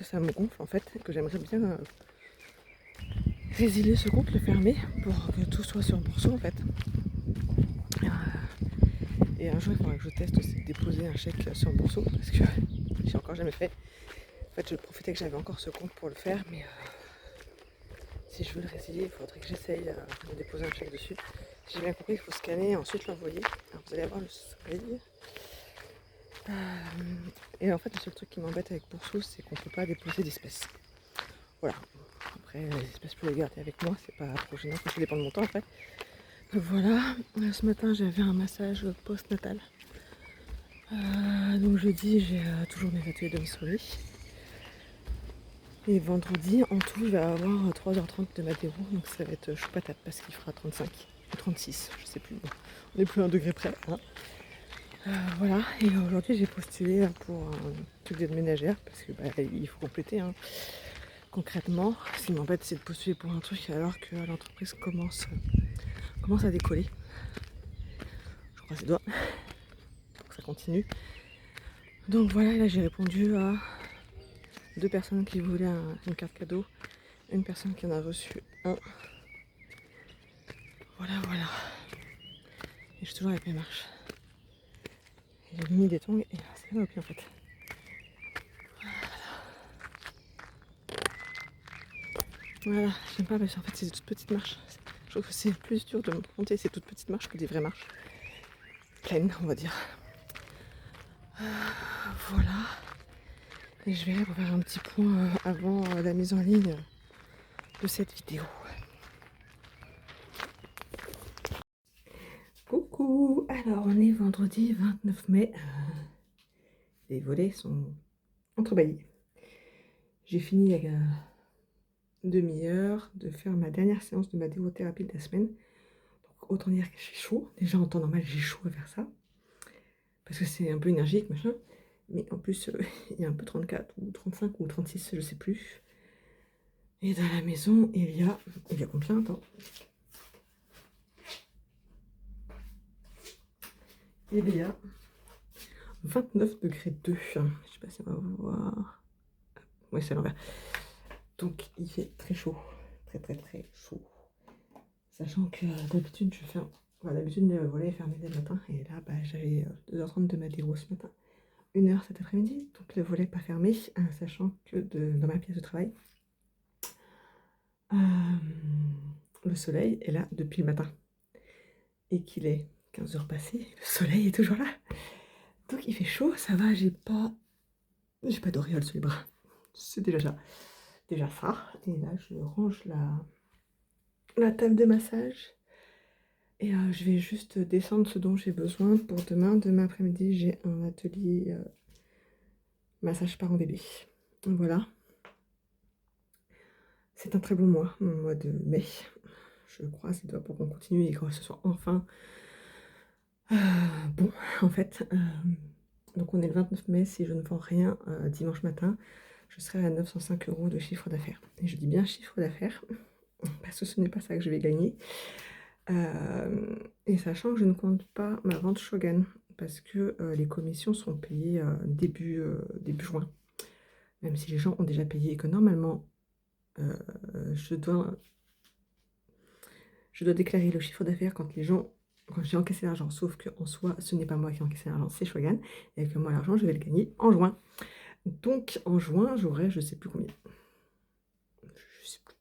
ça me gonfle en fait. Que j'aimerais bien résilier ce compte, le fermer pour que tout soit sur Bourso en fait. Et un jour, il faudra que je teste aussi de déposer un chèque sur Bourso parce que j'ai encore jamais fait. En fait, je profitais que j'avais encore ce compte pour le faire, mais si je veux le résilier, il faudrait que j'essaye de déposer un chèque dessus. Si j'ai bien compris, il faut scanner et ensuite l'envoyer. Alors vous allez avoir le soleil. Et en fait, le seul truc qui m'embête avec Bourso, c'est qu'on ne peut pas déposer d'espèces. Voilà. Après, les espèces, je peux les garder avec moi, c'est pas trop gênant, ça dépend de mon temps après. Donc voilà, ce matin j'avais un massage post-natal. Donc jeudi, j'ai toujours mes ateliers de souris. Et vendredi, en tout, je vais avoir 3h30 de Madéro, donc ça va être chou patate parce qu'il fera 35 ou 36, je sais plus. Bon, on n'est plus à un degré près. Hein. Voilà, et aujourd'hui j'ai postulé pour un truc d'aide ménagère parce que il faut compléter. Hein. Concrètement, ce qui m'embête, c'est de postuler pour un truc alors que l'entreprise commence à décoller. Je croise les doigts pour que ça continue. Donc voilà, là j'ai répondu à 2 personnes qui voulaient une carte cadeau, une personne qui en a reçu un. Voilà, voilà. Et je suis toujours avec mes marches. J'ai mis des tongs et c'est pas au pied en fait. Voilà, j'aime pas parce qu'en fait c'est des toutes petites marches. Je trouve que c'est plus dur de monter ces toutes petites marches que des vraies marches. Pleines, on va dire. Voilà. Et je vais refaire un petit point avant la mise en ligne de cette vidéo. Coucou. Alors on est vendredi 29 mai. Les volets sont entrebâillés. J'ai fini il y a une demi-heure de faire ma dernière séance de ma déothérapie de la semaine. Donc, autant dire que j'ai chaud. Déjà en temps normal j'ai chaud à faire ça. Parce que c'est un peu énergique, machin. Mais en plus, il y a un peu 34 ou 35 ou 36, je sais plus. Et dans la maison, il y a combien? Attends. Il y a 29 degrés 2. Je sais pas si on va voir. Ouais, c'est à l'envers. Donc, il fait très chaud. Très, très, très chaud. Sachant que d'habitude, d'habitude, le volet est fermé dès le matin. Et là, j'avais 2h30 de Madéro ce matin. 1h cet après-midi. Donc, le volet pas fermé. Sachant que dans ma pièce de travail, le soleil est là depuis le matin. Et qu'il est 15h passées, le soleil est toujours là. Donc il fait chaud, ça va, j'ai pas d'auréole sur les bras. C'est déjà ça. Et là, je range la table de massage. Et je vais juste descendre ce dont j'ai besoin pour demain. Demain après-midi, j'ai un atelier massage parent bébé. Voilà. C'est un très bon mois, mon mois de mai. Je croise les doigts pour qu'on continue et que ce soit enfin bon, en fait. Donc on est le 29 mai, si je ne vends rien dimanche matin, je serai à 905 € de chiffre d'affaires. Et je dis bien chiffre d'affaires, parce que ce n'est pas ça que je vais gagner. Et sachant que je ne compte pas ma vente Shogun, parce que les commissions sont payées début juin. Même si les gens ont déjà payé et que normalement, je dois déclarer le chiffre d'affaires quand j'ai encaissé l'argent. Sauf qu'en soi, ce n'est pas moi qui ai encaissé l'argent, c'est Shogun. Et que moi, l'argent, je vais le gagner en juin. Donc, en juin, j'aurai je sais plus combien. Je sais plus.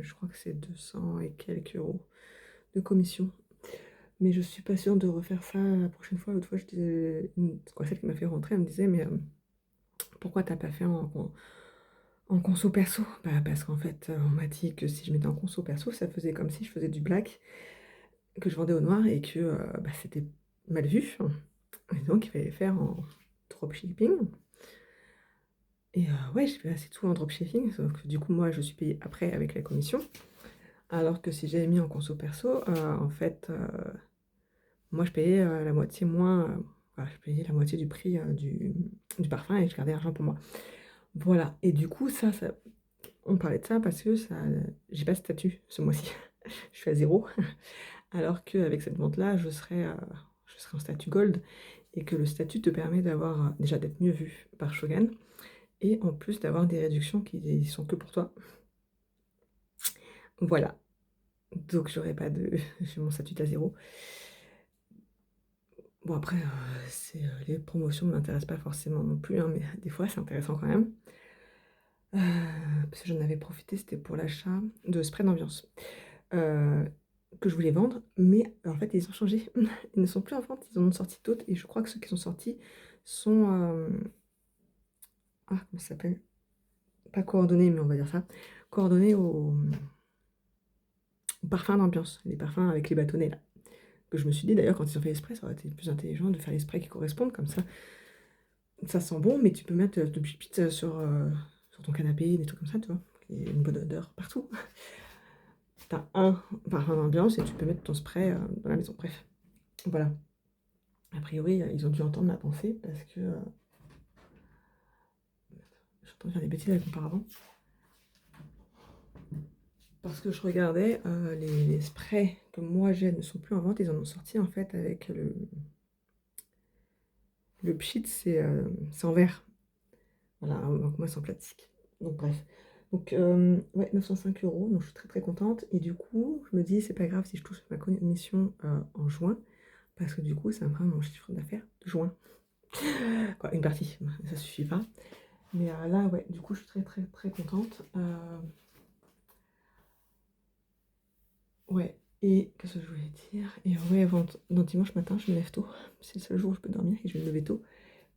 Je crois que c'est 200 et quelques euros de commission. Mais je suis pas sûre de refaire ça la prochaine fois. L'autre fois, celle qui m'a fait rentrer, elle me disait, mais pourquoi t'as pas fait en conso perso? Bah, parce qu'en fait, on m'a dit que si je mettais en conso perso, ça faisait comme si je faisais du black, que je vendais au noir et que bah, c'était mal vu. Et donc, il fallait faire en dropshipping. Et ouais, j'ai fait assez tout en dropshipping, sauf que du coup, moi, je suis payée après avec la commission. Alors que si j'avais mis en conso perso, en fait, moi, je payais la moitié moins. Voilà, je payais la moitié du prix du parfum et je gardais l'argent pour moi. Voilà. Et du coup, on parlait de ça parce que j'ai pas de statut ce mois-ci. Je suis à zéro. Alors qu'avec cette vente-là, je serai en statut gold et que le statut te permet d'avoir déjà d'être mieux vu par Shogun et en plus d'avoir des réductions qui sont que pour toi. Voilà. Donc j'aurai pas de. J'ai mon statut à zéro. Bon après, les promotions ne m'intéressent pas forcément non plus, hein, mais des fois c'est intéressant quand même. Parce que j'en avais profité, c'était pour l'achat de spray d'ambiance. Que je voulais vendre, mais en fait ils ont changé. Ils ne sont plus en vente, ils en ont sorti d'autres et je crois que ceux qui sont sortis sont comment ça s'appelle? Pas coordonnés, mais on va dire ça. Coordonnés aux parfums d'ambiance, les parfums avec les bâtonnets là. Que je me suis dit d'ailleurs quand ils ont fait les sprays, ça aurait été plus intelligent de faire les sprays qui correspondent comme ça. Ça sent bon, mais tu peux mettre de pipit sur ton canapé, des trucs comme ça, tu vois. Il y a une bonne odeur partout. T'as un parfum d'ambiance et tu peux mettre ton spray dans la maison. Bref, voilà. A priori, ils ont dû entendre ma pensée parce que j'ai entendu faire des bêtises avec mon paravent. Parce que je regardais, les sprays que moi j'ai ne sont plus en vente, ils en ont sorti en fait avec le pchit, c'est en verre. Voilà, donc moi c'est en plastique. Donc bref. Donc ouais, 905 €, donc je suis très très contente. Et du coup, je me dis, c'est pas grave si je touche ma commission en juin, parce que du coup, ça me fera mon chiffre d'affaires de juin. Quoi, une partie, ça suffit pas. Mais là, ouais, du coup, je suis très très très contente. Ouais, et qu'est-ce que je voulais dire? Et ouais, dans dimanche matin, je me lève tôt. C'est le seul jour où je peux dormir et je vais me lever tôt.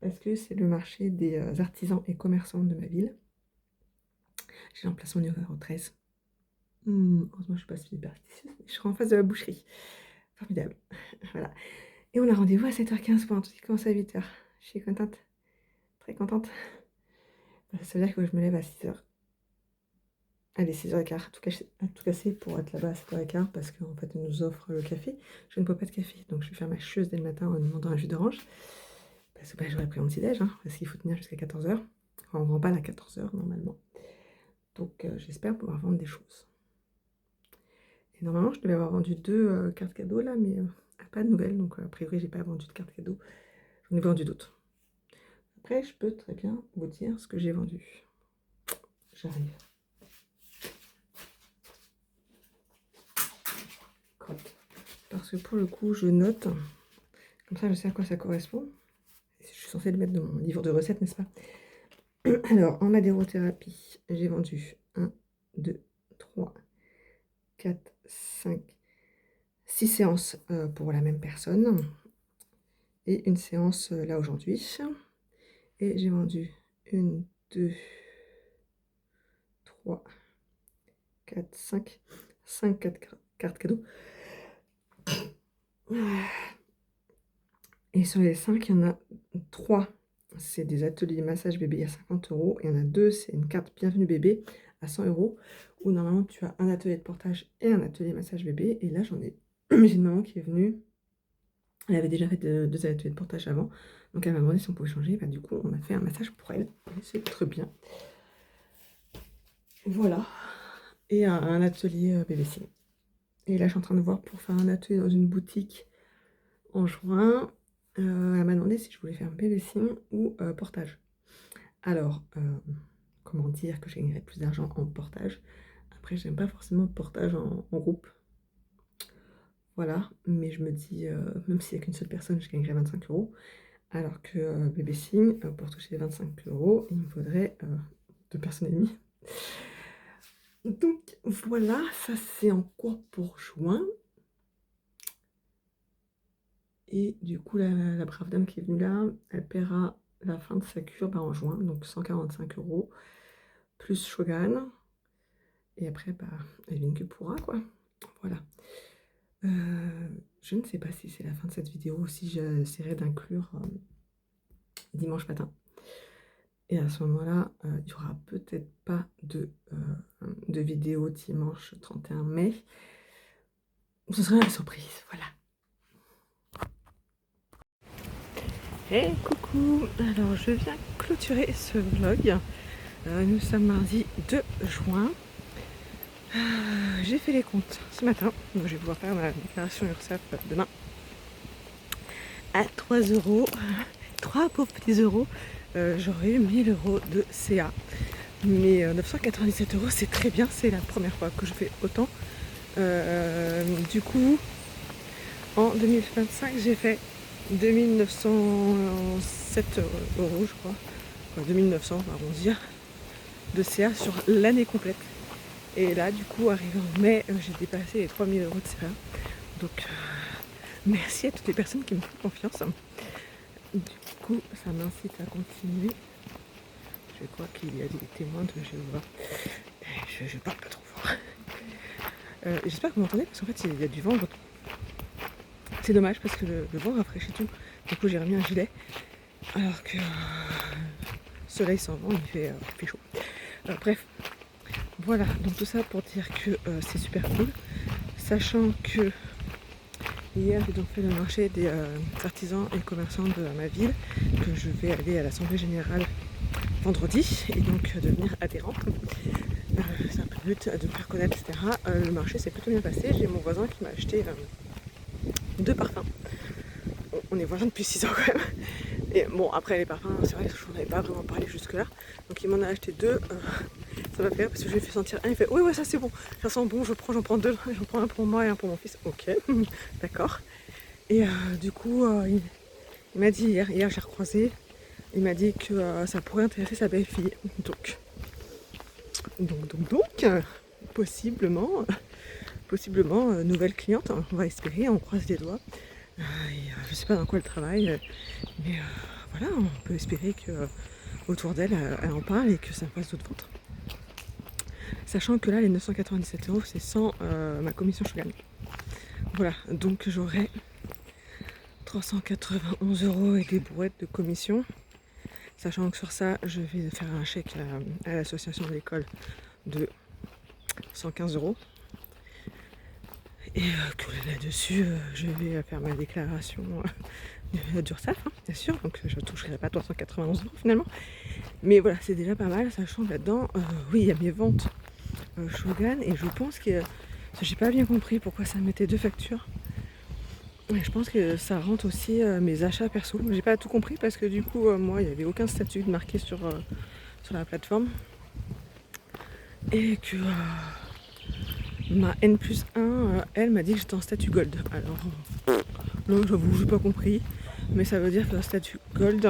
Parce que c'est le marché des artisans et commerçants de ma ville. J'ai l'emplacement numéro 13. Heureusement, je suis pas superstitieuse. Je serai en face de la boucherie. Formidable. Voilà. Et on a rendez-vous à 7h15 pour un truc qui commence à 8h. Je suis contente. Très contente. Ça veut dire que je me lève à 6h. Allez, 6h15. Tout casser pour être là-bas à 7h15 parce qu'en fait, on nous offre le café. Je ne bois pas de café, donc je vais faire ma chieuse dès le matin en demandant un jus d'orange. Parce que bah, j'aurais pris mon petit-déj, hein, parce qu'il faut tenir jusqu'à 14h. Enfin, on ne remballe à 14h normalement. Donc j'espère pouvoir vendre des choses. Et normalement, je devais avoir vendu 2 cartes cadeaux là, mais pas de nouvelles. Donc a priori, j'ai pas vendu de cartes cadeaux. J'en ai vendu d'autres. Après, je peux très bien vous dire ce que j'ai vendu. J'arrive. Parce que pour le coup, je note. Comme ça, je sais à quoi ça correspond. Je suis censée le mettre dans mon livre de recettes, n'est-ce pas? Alors, en madérothérapie, j'ai vendu 1, 2, 3, 4, 5, 6 séances pour la même personne. Et une séance là aujourd'hui. Et j'ai vendu 1, 2, 3, 4, 5 4 carte cadeau. Et sur les 5, il y en a 3. C'est des ateliers massage bébé à 50 €. Il y en a 2, c'est une carte bienvenue bébé à 100 €. Où normalement tu as un atelier de portage et un atelier massage bébé. Et là j'en ai. J'ai une maman qui est venue. Elle avait déjà fait 2 ateliers de portage avant. Donc elle m'a demandé si on pouvait changer. Bah, du coup, on a fait un massage pour elle. C'est très bien. Voilà. Et un atelier BBC. Et là, je suis en train de voir pour faire un atelier dans une boutique en juin. Elle m'a demandé si je voulais faire un BBC ou portage. Alors, comment dire que je gagnerais plus d'argent en portage. Après, j'aime pas forcément le portage en groupe. Voilà, mais je me dis, même s'il n'y a qu'une seule personne, je gagnerais 25 €. Alors que BBC, pour toucher 25 €, il me faudrait 2 personnes et demie. Donc voilà, ça c'est en cours pour juin. Et du coup, la brave dame qui est venue là, elle paiera la fin de sa cure en juin, donc 145 €, plus Shogun. Et après, bah, elle vient que pourra, quoi. Voilà. Je ne sais pas si c'est la fin de cette vidéo ou si j'essaierai d'inclure dimanche matin. Et à ce moment-là, il n'y aura peut-être pas de vidéo dimanche 31 mai. Ce sera la surprise, voilà. Hey, coucou. Alors, je viens clôturer ce vlog. Nous sommes mardi 2 juin. J'ai fait les comptes ce matin. Donc, je vais pouvoir faire ma déclaration URSSAF demain. À 3 €. 3 pauvres petits euros. J'aurais eu 1000 € de CA. Mais 997 €, c'est très bien. C'est la première fois que je fais autant. Du coup, en 2025, j'ai fait 2907 €, je crois. Enfin, 2900, on va arrondir, de CA sur l'année complète. Et là, du coup, arrivé en mai, j'ai dépassé les 3000 € de CA. Donc, merci à toutes les personnes qui me font confiance. Du coup, ça m'incite à continuer. Je crois qu'il y a des témoins de Jéhovah. Je parle pas trop fort. J'espère que vous m'entendez, parce qu'en fait, il y a du vent. C'est dommage, parce que le vent rafraîchit tout. Du coup, j'ai remis un gilet. Alors que le soleil sans vent, il fait chaud. Bref, voilà. Donc tout ça pour dire que c'est super cool. Sachant que hier, j'ai donc fait le marché des artisans et commerçants de ma ville, que je vais aller à l'Assemblée Générale vendredi, et donc devenir adhérente. C'est un peu le but de me faire connaître, etc. Le marché s'est plutôt bien passé. J'ai mon voisin qui m'a acheté 2 parfums. On est voisins depuis 6 ans quand même. Et bon, après les parfums, c'est vrai que je n'en avais pas vraiment parlé jusque-là. Donc il m'en a acheté 2. Ça m'a fait rire parce que je lui ai fait sentir un. Il fait oui, ouais, ça c'est bon. Ça sent bon, j'en prends 2. J'en prends un pour moi et un pour mon fils. Ok, d'accord. Et du coup, il m'a dit hier j'ai recroisé. Il m'a dit que ça pourrait intéresser sa belle-fille. Donc, possiblement, nouvelle cliente. On va espérer, on croise les doigts. Je sais pas dans quoi elle travaille, mais voilà, on peut espérer que autour d'elle, elle en parle et que ça fasse d'autres ventes. Sachant que là, les 997 €, c'est sans ma commission Shogun. Voilà, donc j'aurai 391 € et des brouettes de commission. Sachant que sur ça, je vais faire un chèque à l'association de l'école de 115 €. Et que là-dessus, je vais faire ma déclaration d'URSSAF, hein, bien sûr. Donc je ne toucherai pas 391 € finalement. Mais voilà, c'est déjà pas mal, sachant que là-dedans, oui, il y a mes ventes Shogun. Et je pense que j'ai pas bien compris pourquoi ça mettait 2 factures. Et je pense que ça rentre aussi mes achats perso. J'ai pas tout compris parce que du coup, moi, il n'y avait aucun statut de marqué sur la plateforme. Et que ma N+1, elle m'a dit que j'étais en statut gold. Alors, là, j'avoue, j'ai pas compris. Mais ça veut dire que le statut gold,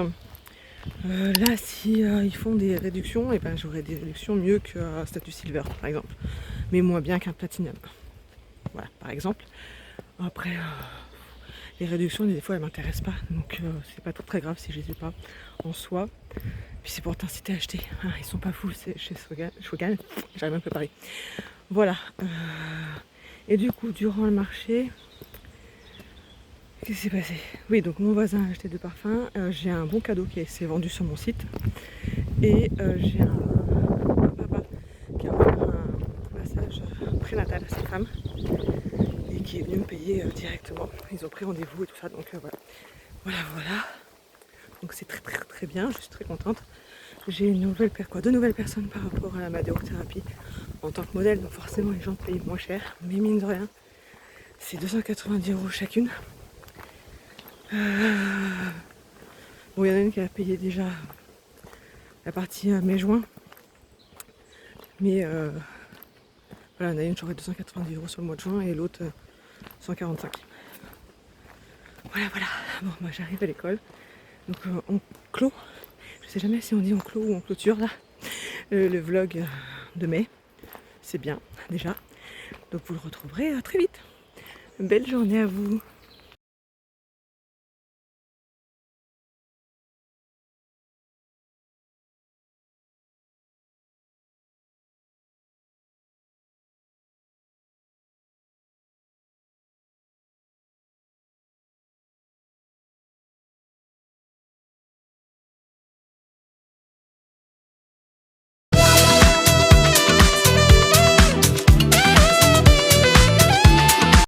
là, si ils font des réductions, et ben, j'aurai des réductions mieux qu'un statut silver, par exemple. Mais moins bien qu'un platinum. Voilà, par exemple. Après, les réductions, des fois, elles m'intéressent pas. Donc, c'est pas très grave si je les ai pas en soi. Puis c'est pour t'inciter à acheter. Ah, ils sont pas fous, c'est chez Shogun. J'arrive un peu à parler. Voilà. Et du coup, durant le marché, qu'est-ce qui s'est passé? Oui, donc mon voisin a acheté 2 parfums. J'ai un bon cadeau qui s'est vendu sur mon site. Et j'ai un papa qui a offert un massage prénatal à sa femme et qui est venu me payer directement. Ils ont pris rendez-vous et tout ça, donc voilà. Voilà. Donc c'est très bien, je suis très contente. J'ai une nouvelle deux nouvelles personnes par rapport à la madéothérapie en tant que modèle, donc forcément les gens payent moins cher, mais mine de rien, c'est 290 € chacune. Bon, il y en a une qui a payé déjà la partie mai-juin, mais voilà, il y en a une j'aurai 290 € sur le mois de juin et l'autre 145. Voilà. Bon, moi j'arrive à l'école, donc on clôt. Je sais jamais si on dit on clôt ou on clôture là le vlog de mai. C'est bien déjà. Donc vous le retrouverez très vite. Belle journée à vous.